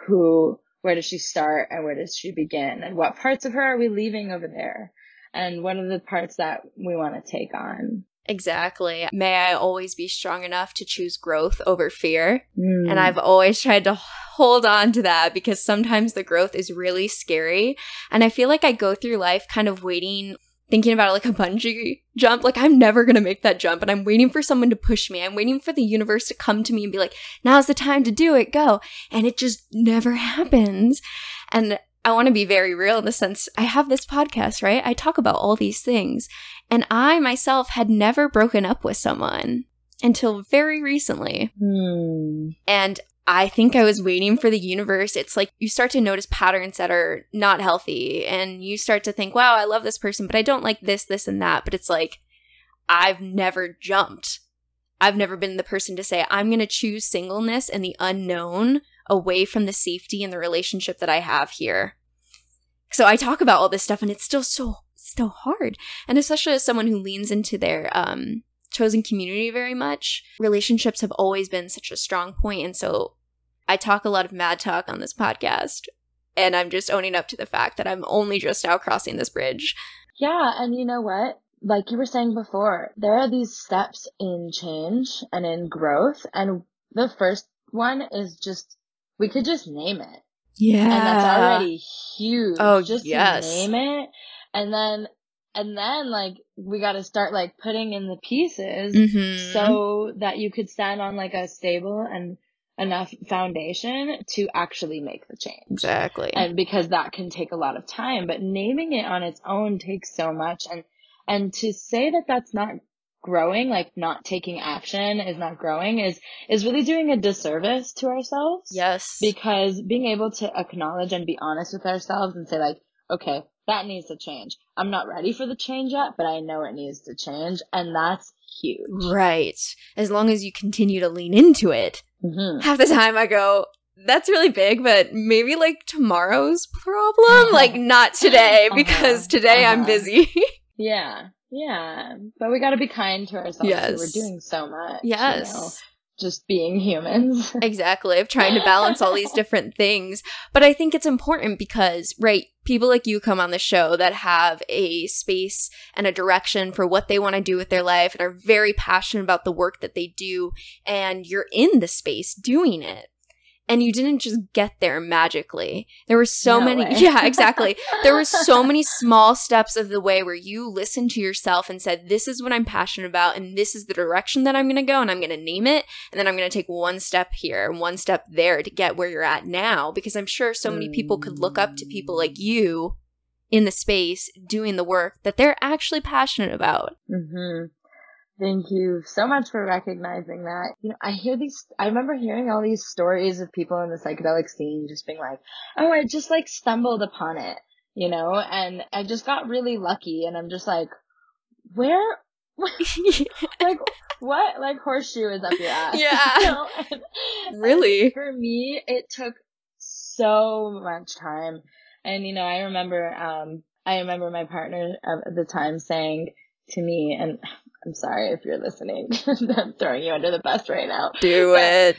where does she start and where does she begin? And what parts of her are we leaving over there? And what are the parts that we want to take on? Exactly. May I always be strong enough to choose growth over fear. And I've always tried to hold on to that because sometimes the growth is really scary. And I feel like I go through life kind of waiting, thinking about it like a bungee jump. Like, I'm never going to make that jump. And I'm waiting for someone to push me. I'm waiting for the universe to come to me and be like, now's the time to do it. Go. And it just never happens. And I want to be very real in the sense I have this podcast, right? I talk about all these things. And I myself had never broken up with someone until very recently. And I think I was waiting for the universe. It's like you start to notice patterns that are not healthy. And you start to think, wow, I love this person, but I don't like this, this, and that. But it's like, I've never jumped. I've never been the person to say, I'm going to choose singleness and the unknown away from the safety and the relationship that I have here. So I talk about all this stuff and it's still so hard. And especially as someone who leans into their chosen community very much, relationships have always been such a strong point. And so I talk a lot of mad talk on this podcast, and I'm just owning up to the fact that I'm only just now crossing this bridge. Yeah, and you know what? Like you were saying before, there are these steps in change and in growth, and the first one is just, we could just name it. Yeah. And that's already huge. Oh, just yes. to name it. And then like we got to start like putting in the pieces so that you could stand on like a stable and enough foundation to actually make the change. Exactly. And because that can take a lot of time, but naming it on its own takes so much. And to say that that's not growing, like not taking action is not growing, is really doing a disservice to ourselves. Yes. Because being able to acknowledge and be honest with ourselves and say like, okay, that needs to change. I'm not ready for the change yet, but I know it needs to change. And that's huge. Right. As long as you continue to lean into it. Half the time I go, that's really big, but maybe like tomorrow's problem, like not today, because today I'm busy. Yeah. But we got to be kind to ourselves. Yes. We're doing so much. Yes. You know, just being humans. Exactly. Of trying to balance all these different things. But I think it's important because, right, people like you come on the show that have a space and a direction for what they want to do with their life and are very passionate about the work that they do. And you're in the space doing it. And you didn't just get there magically. There were so many. Yeah, exactly. There were so many small steps of the way where you listened to yourself and said, this is what I'm passionate about. And this is the direction that I'm going to go. And I'm going to name it. And then I'm going to take one step here and one step there to get where you're at now. Because I'm sure so many people could look up to people like you in the space doing the work that they're actually passionate about. Thank you so much for recognizing that. You know, I remember hearing all these stories of people in the psychedelic scene just being like, oh, I just like stumbled upon it, you know, and I just got really lucky. And I'm just like, where, like, what, like horseshoe is up your ass? Yeah. You know? Really? And for me, it took so much time. And, you know, I remember my partner at the time saying to me, and I'm sorry if you're listening, I'm throwing you under the bus right now. Do it.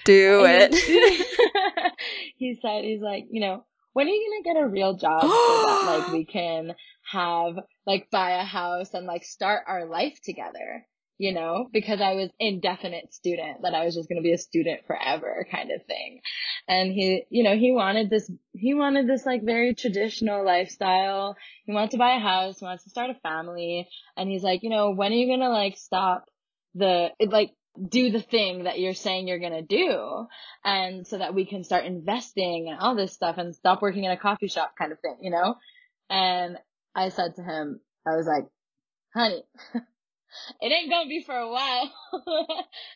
He said, he's like, you know, when are you going to get a real job so that like we can have, like buy a house and like start our life together, you know, because I was indefinite student, that I was just going to be a student forever kind of thing. And he, you know, he wanted this like very traditional lifestyle. He wanted to buy a house, he wants to start a family. And he's like, you know, when are you going to like stop do the thing that you're saying you're going to do? And so that we can start investing and all this stuff and stop working in a coffee shop kind of thing, you know? And I said to him, I was like, honey, it ain't gonna be for a while.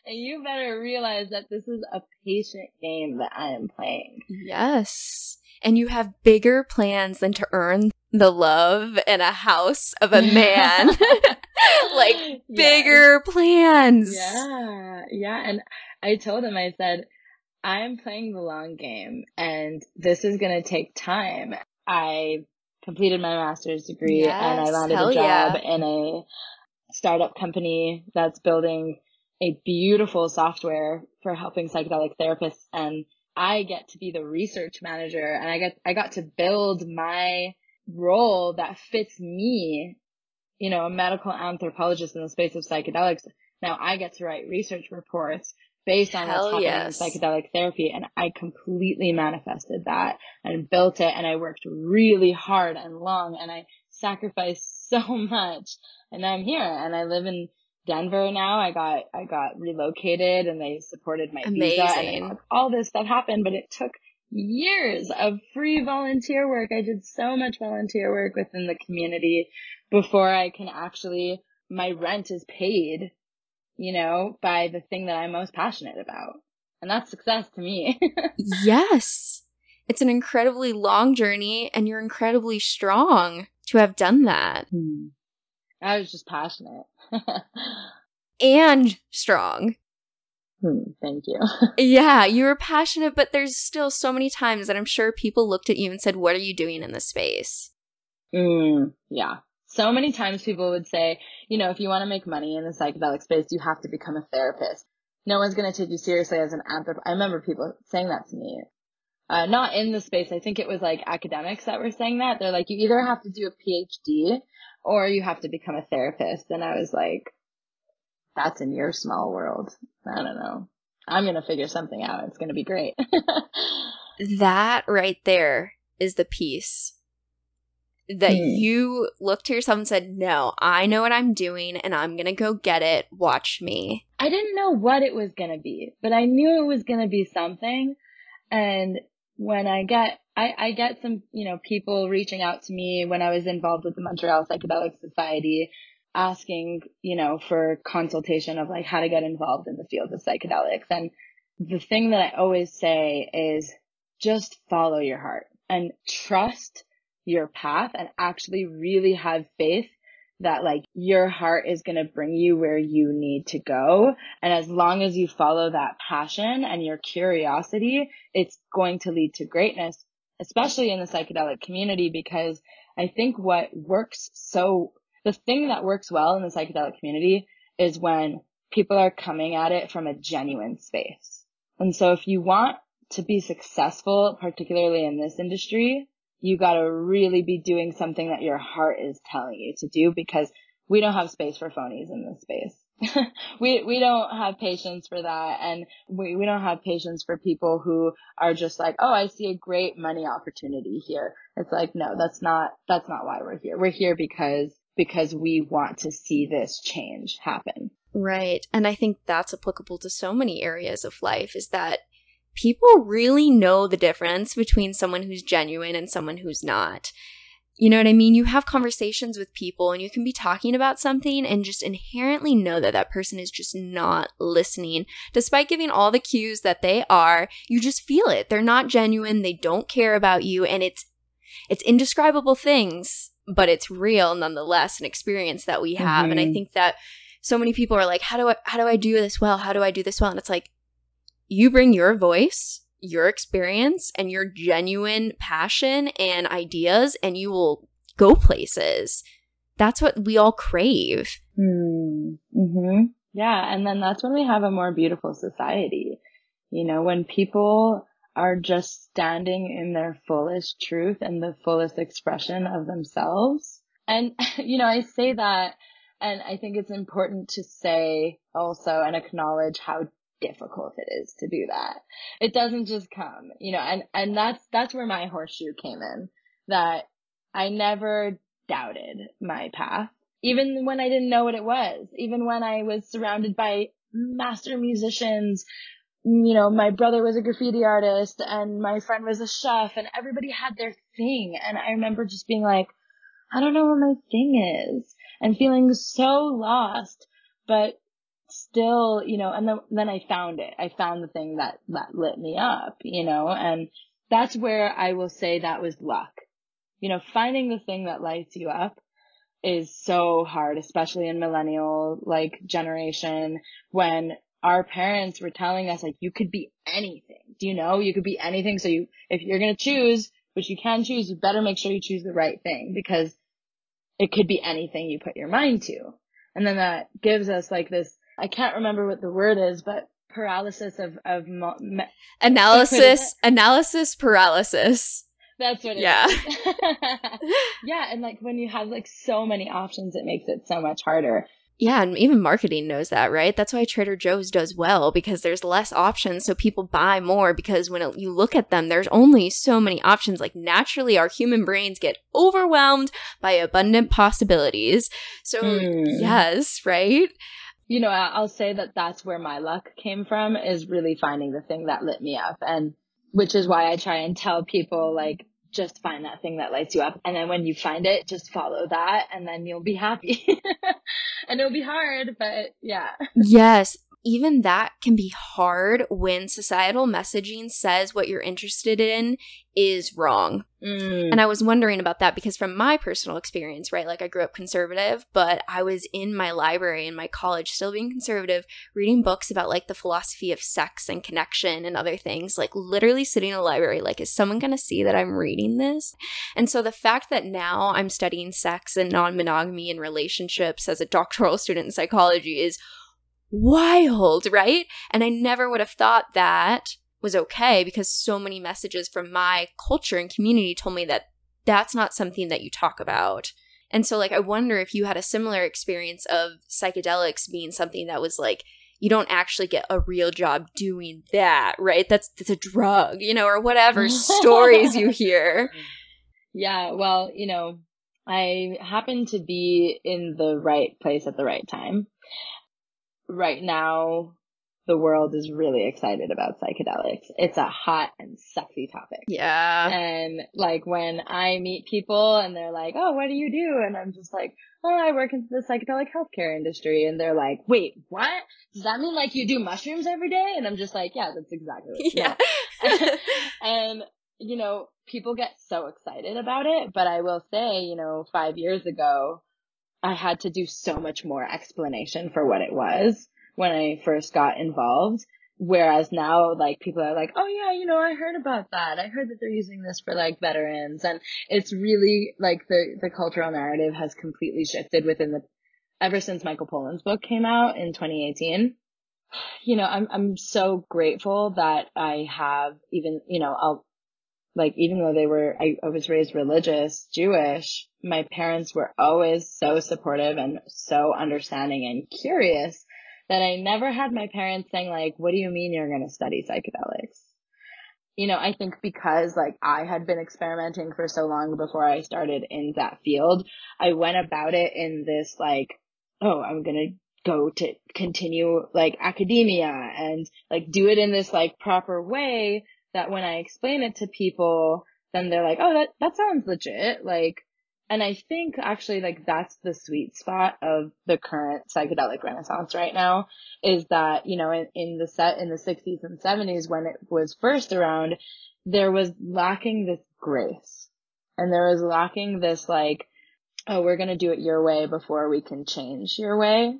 And you better realize that this is a patient game that I am playing. Yes. And you have bigger plans than to earn the love and a house of a man. Like, bigger plans. Yeah. And I told him, I said, I'm playing the long game and this is gonna take time. I completed my master's degree and I landed a job in a startup company that's building a beautiful software for helping psychedelic therapists and I get to be the research manager, and I got to build my role that fits me, you know, a medical anthropologist in the space of psychedelics. Now I get to write research reports based on what's Hell happening in yes. psychedelic therapy. And I completely manifested that and built it. And I worked really hard and long, and sacrificed so much. And now I'm here, and I live in Denver now. I got relocated, and they supported my visa, and Amazing. all this stuff happened, but it took years of free volunteer work. I did so much volunteer work within the community before I can actually, my rent is paid, you know, by the thing that I'm most passionate about. And that's success to me. Yes. It's an incredibly long journey, and you're incredibly strong to have done that. I was just passionate. And strong. Thank you. Yeah, you were passionate, but there's still so many times that I'm sure people looked at you and said, what are you doing in this space? Yeah. So many times people would say, you know, if you want to make money in the psychedelic space, you have to become a therapist. No one's going to take you seriously as an anthropologist. I remember people saying that to me. Not in the space. I think it was like academics that were saying that. They're like, you either have to do a PhD or you have to become a therapist. And I was like, that's in your small world. I don't know. I'm going to figure something out. It's going to be great. That right there is the piece that you looked to yourself and said, no, I know what I'm doing, and I'm going to go get it. Watch me. I didn't know what it was going to be, but I knew it was going to be something. And when I get some, you know, people reaching out to me when I was involved with the Montreal Psychedelic Society, asking, you know, for consultation of like how to get involved in the field of psychedelics. And the thing that I always say is just follow your heart and trust your path, and actually really have faith that like your heart is going to bring you where you need to go. And as long as you follow that passion and your curiosity, it's going to lead to greatness, especially in the psychedelic community, because I think the thing that works well in the psychedelic community is when people are coming at it from a genuine space. And so if you want to be successful, particularly in this industry, you got to really be doing something that your heart is telling you to do, because we don't have space for phonies in this space. we don't have patience for that. And we don't have patience for people who are just like, oh, I see a great money opportunity here. It's like, no, that's not why we're here. We're here because we want to see this change happen. Right. And I think that's applicable to so many areas of life, is that people really know the difference between someone who's genuine and someone who's not. You know what I mean? You have conversations with people and you can be talking about something and just inherently know that that person is just not listening. Despite giving all the cues that they are, you just feel it. They're not genuine. They don't care about you. And it's indescribable things, but it's real nonetheless, an experience that we have. And I think that so many people are like, how do I do this well? How do I do this well? And it's like, you bring your voice, your experience, and your genuine passion and ideas, and you will go places. That's what we all crave. Yeah, and then that's when we have a more beautiful society. You know, when people are just standing in their fullest truth and the fullest expression of themselves. And, you know, I say that, and I think it's important to say also and acknowledge how difficult it is to do that. It doesn't just come, you know, and that's where my horseshoe came in, that I never doubted my path, even when I didn't know what it was, even when I was surrounded by master musicians. You know, my brother was a graffiti artist and my friend was a chef, and everybody had their thing. And I remember just being like, I don't know what my thing is, and feeling so lost, but still, you know, and then I found it. I found the thing that lit me up, you know, and that's where I will say that was luck. You know, finding the thing that lights you up is so hard, especially in millennial like generation, when our parents were telling us like, you could be anything. Do you know you could be anything? So if you're going to choose, which you can choose, you better make sure you choose the right thing, because it could be anything you put your mind to. And then that gives us like this, I can't remember what the word is, but paralysis of analysis paralysis. That's what it Yeah. is. Yeah, and like when you have like so many options, it makes it so much harder. Yeah, and even marketing knows that, right? That's why Trader Joe's does well, because there's less options, so people buy more, because when you look at them, there's only so many options. Like, naturally, our human brains get overwhelmed by abundant possibilities. So, yes, right? You know, I'll say that that's where my luck came from, is really finding the thing that lit me up. And which is why I try and tell people, like, just find that thing that lights you up. And then when you find it, just follow that, and then you'll be happy. And it'll be hard, but yeah. Yes. Even that can be hard when societal messaging says what you're interested in is wrong. And I was wondering about that, because from my personal experience, right, like I grew up conservative, but I was in my library in my college, still being conservative, reading books about like the philosophy of sex and connection and other things, like literally sitting in a library, like, is someone going to see that I'm reading this? And so the fact that now I'm studying sex and non-monogamy and relationships as a doctoral student in psychology is wild, right? And I never would have thought that was okay, because so many messages from my culture and community told me that that's not something that you talk about. And so, like, I wonder if you had a similar experience of psychedelics being something that was like, you don't actually get a real job doing that, right? That's a drug, you know, or whatever stories you hear. Yeah, well, you know, I happen to be in the right place at the right time. Right now, the world is really excited about psychedelics. It's a hot and sexy topic. Yeah. And like when I meet people and they're like, oh, what do you do? And I'm just like, oh, I work in the psychedelic healthcare industry. And they're like, wait, what? Does that mean like you do mushrooms every day? And I'm just like, yeah, that's exactly what Yeah. And, you know, people get so excited about it. But I will say, you know, 5 years ago, I had to do so much more explanation for what it was when I first got involved. Whereas now, like, people are like, oh yeah, you know, I heard about that. I heard that they're using this for like veterans. And it's really like the cultural narrative has completely shifted ever since Michael Pollan's book came out in 2018. You know, I'm so grateful that I have even, you know, even though I was raised religious, Jewish, my parents were always so supportive and so understanding and curious that I never had my parents saying like, what do you mean you're going to study psychedelics? You know, I think because like I had been experimenting for so long before I started in that field, I went about it in this like, oh, I'm going to go to continue like academia and like do it in this like proper way, that when I explain it to people, then they're like, oh, that sounds legit. Like, and I think actually like that's the sweet spot of the current psychedelic renaissance right now, is that, you know, in the 60s and 70s when it was first around, there was lacking this grace, and there was lacking this like, oh, we're going to do it your way before we can change your way.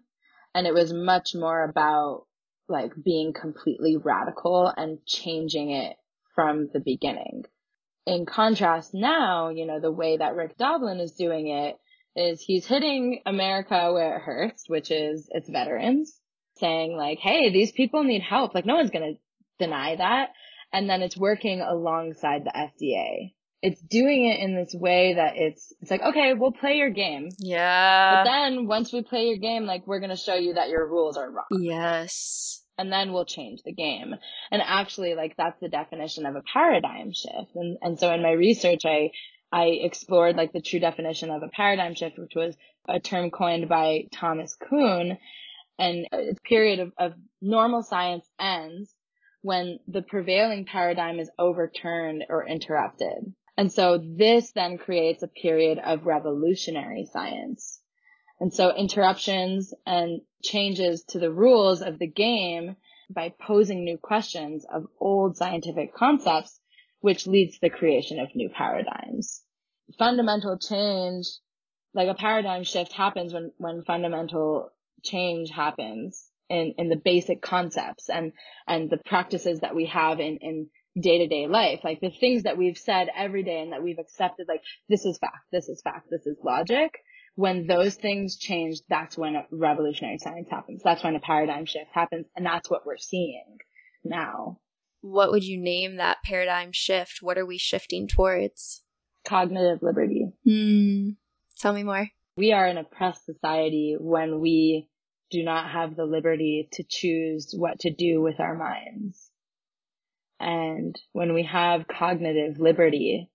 And it was much more about like being completely radical and changing it from the beginning. In contrast now, you know, the way that Rick Doblin is doing it is he's hitting America where it hurts, which is its veterans, saying like, hey, these people need help. Like, no one's going to deny that. And then it's working alongside the FDA. It's doing it in this way that it's like, okay, we'll play your game. Yeah. But then once we play your game, like, we're going to show you that your rules are wrong. Yes. And then we'll change the game. And actually, like, that's the definition of a paradigm shift. And so in my research, I explored like the true definition of a paradigm shift, which was a term coined by Thomas Kuhn. And it's a period of normal science ends when the prevailing paradigm is overturned or interrupted. And so this then creates a period of revolutionary science. And so interruptions and changes to the rules of the game by posing new questions of old scientific concepts, which leads to the creation of new paradigms. Fundamental change, like a paradigm shift, happens when fundamental change happens in the basic concepts and the practices that we have in day-to-day life, like the things that we've said every day and that we've accepted, like, this is fact, this is fact, this is logic. when those things change, that's when a revolutionary science happens. That's when a paradigm shift happens. And that's what we're seeing now. What would you name that paradigm shift? What are we shifting towards? Cognitive liberty. Tell me more. We are an oppressed society when we do not have the liberty to choose what to do with our minds. And when we have cognitive liberty,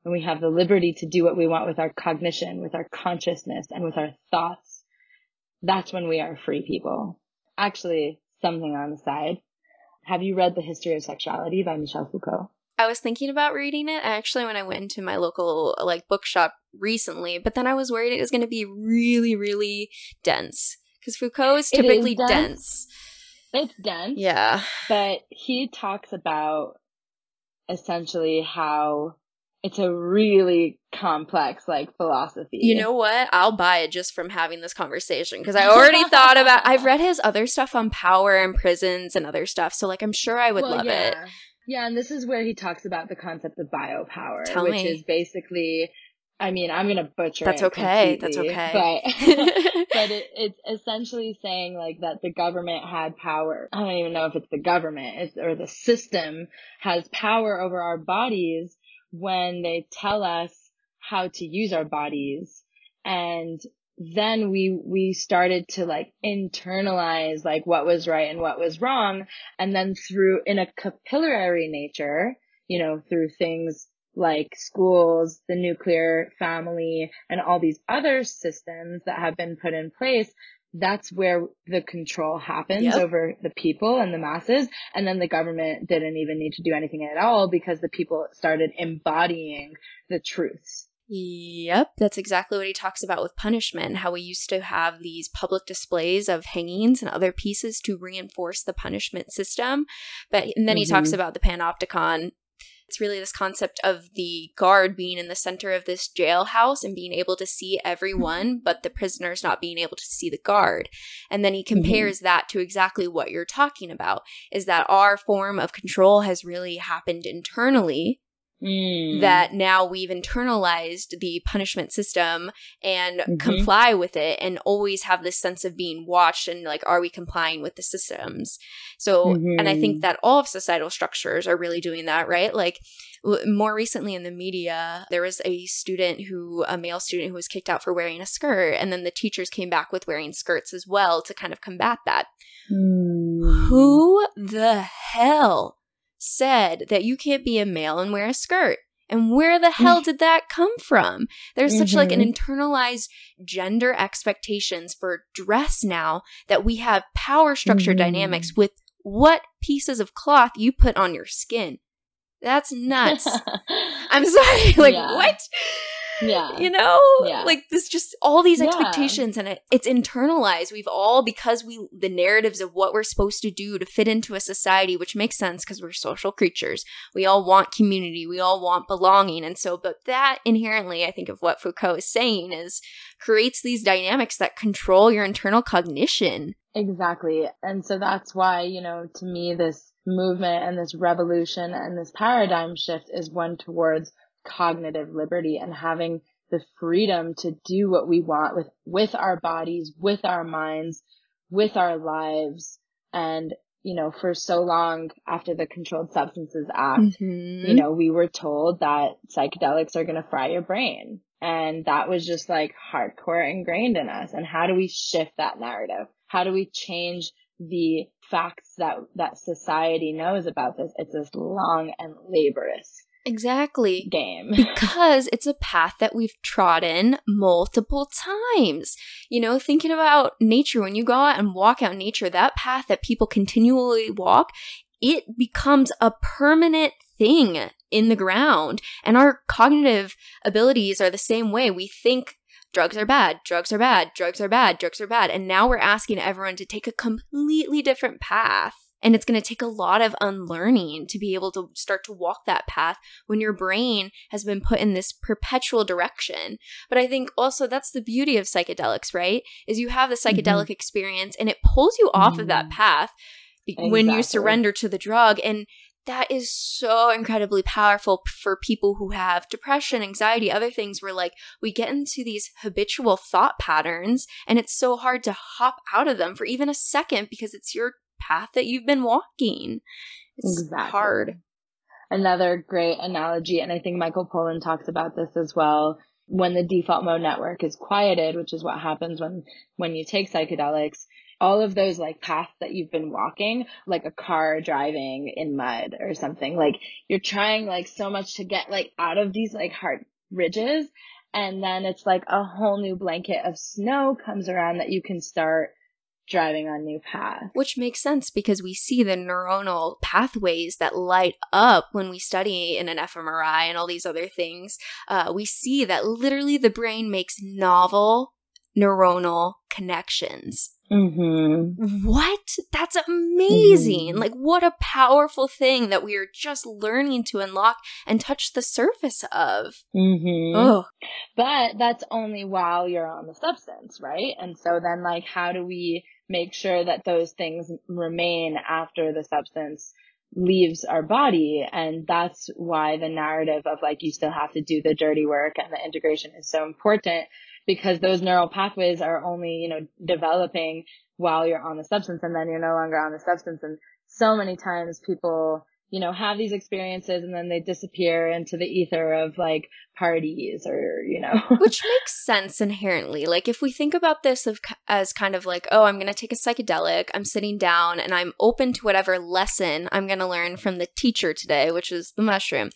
when we have the liberty to do what we want with our cognition, with our consciousness, and with our thoughts, that's when we are free people. Actually, something on the side. Have you read The History of Sexuality by Michel Foucault? I was thinking about reading it actually when I went into my local bookshop recently, but then I was worried it was going to be really, really dense because Foucault is typically dense. It's dense. Yeah. But he talks about essentially how it's a really complex philosophy. You know what? I'll buy it just from having this conversation because I already thought about I've read his other stuff on power and prisons and other stuff. So I'm sure I would love it. Yeah, and this is where he talks about the concept of biopower, Tell me. is basically, I mean, I'm going to butcher That's it okay. completely, That's okay. But it's essentially saying that the government had power. I don't even know if it's the government or the system has power over our bodies when they tell us how to use our bodies. And then we started to internalize what was right and what was wrong. And then in a capillary nature, through things like schools, the nuclear family, and all these other systems that have been put in place, that's where the control happens over the people and the masses. And then the government didn't even need to do anything at all because the people started embodying the truths. Yep, that's exactly what he talks about with punishment, how we used to have these public displays of hangings and other pieces to reinforce the punishment system. And then he talks about the panopticon. It's really this concept of the guard being in the center of this jailhouse and being able to see everyone, but the prisoners not being able to see the guard. And then he compares that to exactly what you're talking about, is that our form of control has really happened internally. That now we've internalized the punishment system and comply with it and always have this sense of being watched and are we complying with the systems? So, and I think that all of societal structures are really doing that, right? More recently in the media, there was a male student who was kicked out for wearing a skirt, and then the teachers came back with wearing skirts as well to kind of combat that. Who the hell said that you can't be a male and wear a skirt? And where the hell did that come from? There's such an internalized gender expectations for dress now that we have power structure dynamics with what pieces of cloth you put on your skin. That's nuts. I'm sorry. What? Yeah. This just all these expectations and it's internalized. We've all, because the narratives of what we're supposed to do to fit into a society, which makes sense because we're social creatures. We all want community. We all want belonging. And so, but that inherently, I think of what Foucault is saying creates these dynamics that control your internal cognition. Exactly. And so that's why, to me, this movement and this revolution and this paradigm shift is one towards cognitive liberty and having the freedom to do what we want with our bodies, with our minds, with our lives. And, for so long after the Controlled Substances Act, we were told that psychedelics are going to fry your brain. And that was just hardcore ingrained in us. And how do we shift that narrative? How do we change the facts that society knows about this? It's this long and laborious game. Because it's a path that we've trodden multiple times. Thinking about nature, when you go out and walk out in nature, that path that people continually walk, it becomes a permanent thing in the ground. And our cognitive abilities are the same way. We think drugs are bad, drugs are bad, drugs are bad, drugs are bad. And now we're asking everyone to take a completely different path. And it's going to take a lot of unlearning to be able to start to walk that path when your brain has been put in this perpetual direction. But I think also that's the beauty of psychedelics, right? Is you have the psychedelic experience and it pulls you off of that path when you surrender to the drug. And that is so incredibly powerful for people who have depression, anxiety, other things where like we get into these habitual thought patterns and it's so hard to hop out of them for even a second because it's your path that you've been walking. It's hard. Another great analogy, and I think Michael Pollan talks about this as well, when the default mode network is quieted, which is what happens when you take psychedelics, all of those like paths that you've been walking, like a car driving in mud or something, like you're trying like so much to get like out of these like hard ridges. And then it's like a whole new blanket of snow comes around that you can start driving on new paths. Which makes sense because we see the neuronal pathways that light up when we study in an fMRI and all these other things. We see that literally the brain makes novel neuronal connections. Mm-hmm. What? That's amazing. Mm-hmm. Like, what a powerful thing that we are just learning to unlock and touch the surface of. Mm-hmm. Oh. But that's only while you're on the substance, right? And so then, like, how do we make sure that those things remain after the substance leaves our body? And that's why the narrative of, like, you still have to do the dirty work and the integration is so important. Because those neural pathways are only, developing while you're on the substance, and then you're no longer on the substance. And so many times people, have these experiences and then they disappear into the ether of like parties or, Which makes sense inherently. Like if we think about this as kind of like, oh, I'm going to take a psychedelic, I'm sitting down and I'm open to whatever lesson I'm going to learn from the teacher today, which is the mushroom.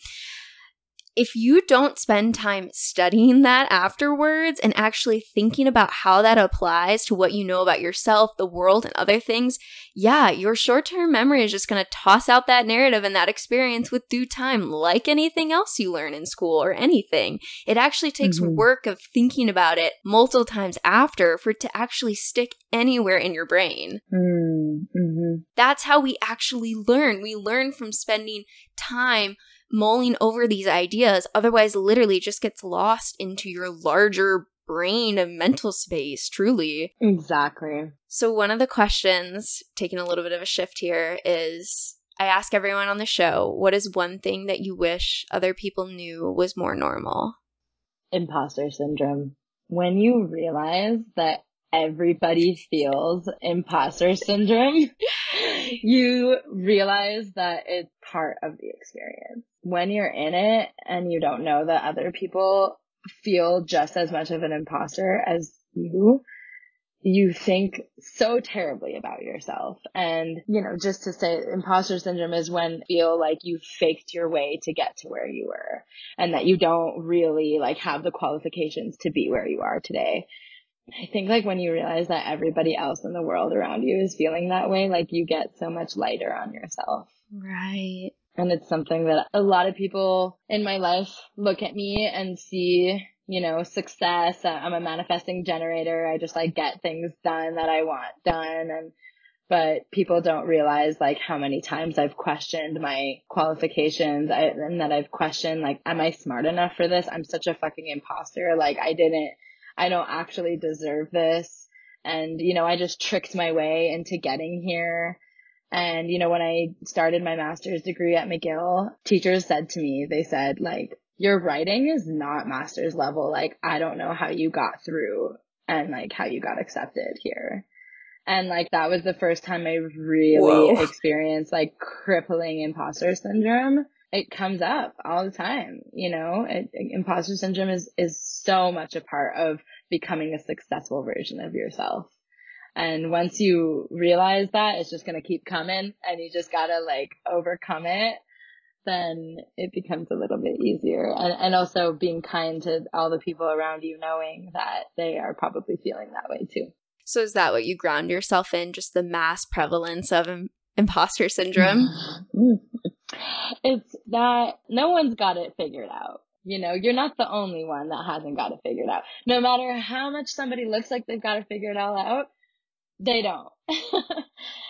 If you don't spend time studying that afterwards and actually thinking about how that applies to what you know about yourself, the world, and other things, your short-term memory is just going to toss out that narrative and that experience with due time, like anything else you learn in school or anything. It actually takes work of thinking about it multiple times after for it to actually stick anywhere in your brain. Mm-hmm. That's how we actually learn. We learn from spending time mulling over these ideas. Otherwise, literally just gets lost into your larger brain and mental space, truly. Exactly. So one of the questions, taking a little bit of a shift here, is I ask everyone on the show, what is one thing that you wish other people knew was more normal? Imposter syndrome. When you realize that everybody feels imposter syndrome, you realize that it's part of the experience. When you're in it and you don't know that other people feel just as much of an imposter as you think so terribly about yourself. And, just to say imposter syndrome is when you feel like you faked your way to get to where you were and that you don't really like have the qualifications to be where you are today. I think like when you realize that everybody else in the world around you is feeling that way, like you get so much lighter on yourself. Right. And it's something that a lot of people in my life look at me and see, success. I'm a manifesting generator. I just like get things done that I want done. But people don't realize like how many times I've questioned my qualifications and that I've questioned like, am I smart enough for this? I'm such a fucking imposter. Like I don't actually deserve this. And, I just tricked my way into getting here. And, when I started my master's degree at McGill, teachers said to me, they said like, your writing is not master's level. Like, I don't know how you got through and like how you got accepted here. And like, that was the first time I really experienced like crippling imposter syndrome. It comes up all the time, imposter syndrome is so much a part of becoming a successful version of yourself. And once you realize that, it's just going to keep coming and you just got to like overcome it, then it becomes a little bit easier. And also being kind to all the people around you, knowing that they are probably feeling that way too. So is that what you ground yourself in, just the mass prevalence of imposter syndrome? It's that no one's got it figured out. You're not the only one that hasn't got it figured out. No matter how much somebody looks like they've got it figured all out, they don't.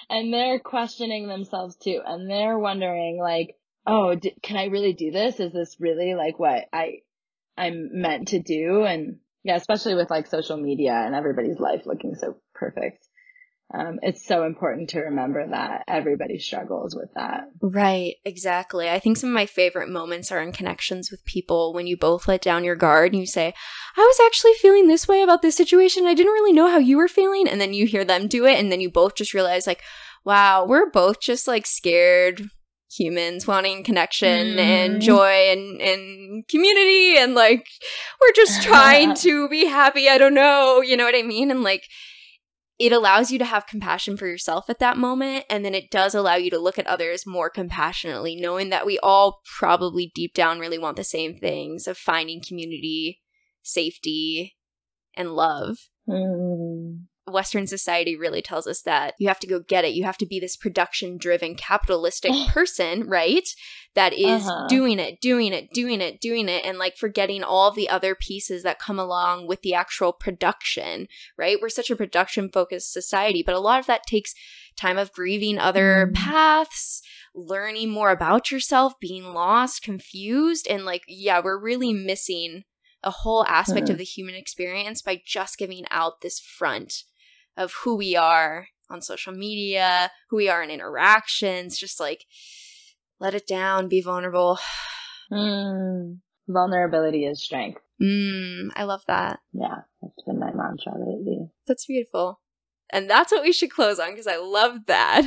And they're questioning themselves too. And they're wondering like, oh, can I really do this? Is this really like what I'm meant to do? And yeah, especially with like social media and everybody's life looking so perfect. it's so important to remember that everybody struggles with that. Right, exactly. I think some of my favorite moments are in connections with people when you both let down your guard and you say, I was actually feeling this way about this situation. I didn't really know how you were feeling. And then you hear them do it. And then you both just realize like, wow, we're both just like scared humans wanting connection and joy and community. And like, we're just trying to be happy. I don't know. You know what I mean? And like, it allows you to have compassion for yourself at that moment. And then it does allow you to look at others more compassionately, knowing that we all probably deep down really want the same things of finding community, safety, and love. Western society really tells us that you have to go get it. You have to be this production-driven, capitalistic person, right? That is doing it, and like forgetting all the other pieces that come along with the actual production, right? We're such a production-focused society, but a lot of that takes time of grieving other paths, learning more about yourself, being lost, confused, and like, yeah, we're really missing a whole aspect of the human experience by just giving out this front of who we are on social media, who we are in interactions, just like let it down, be vulnerable. Vulnerability is strength. I love that. Yeah, that's been my mantra lately. That's beautiful. And that's what we should close on because I love that.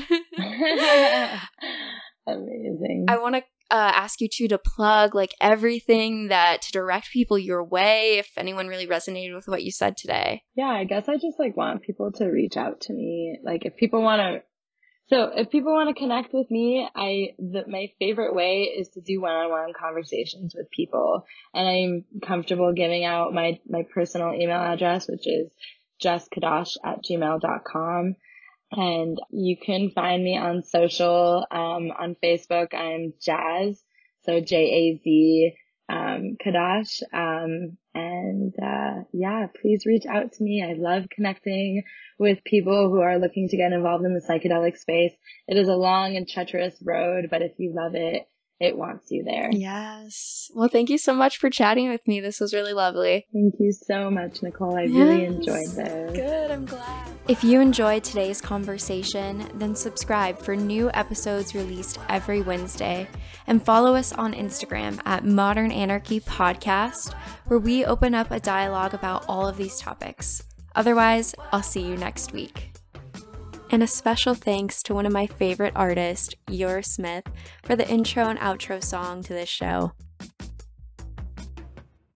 Amazing. I want to ask you to plug like everything to direct people your way if anyone really resonated with what you said today. Yeah, I guess I just like want people to reach out to me. Like if people want to connect with me, my favorite way is to do one-on-one conversations with people. And I'm comfortable giving out my personal email address, which is jesscadoch@gmail.com. And you can find me on social, on Facebook. I'm Jazz, so Jaz, Cadoch. Yeah, please reach out to me. I love connecting with people who are looking to get involved in the psychedelic space. It is a long and treacherous road, but if you love it, it wants you there. Yes. Well, thank you so much for chatting with me. This was really lovely. Thank you so much, Nicole. I really enjoyed this. Good. I'm glad. If you enjoyed today's conversation, then subscribe for new episodes released every Wednesday and follow us on Instagram at Modern Anarchy Podcast, where we open up a dialogue about all of these topics. Otherwise, I'll see you next week. And a special thanks to one of my favorite artists, Yor Smith, for the intro and outro song to this show.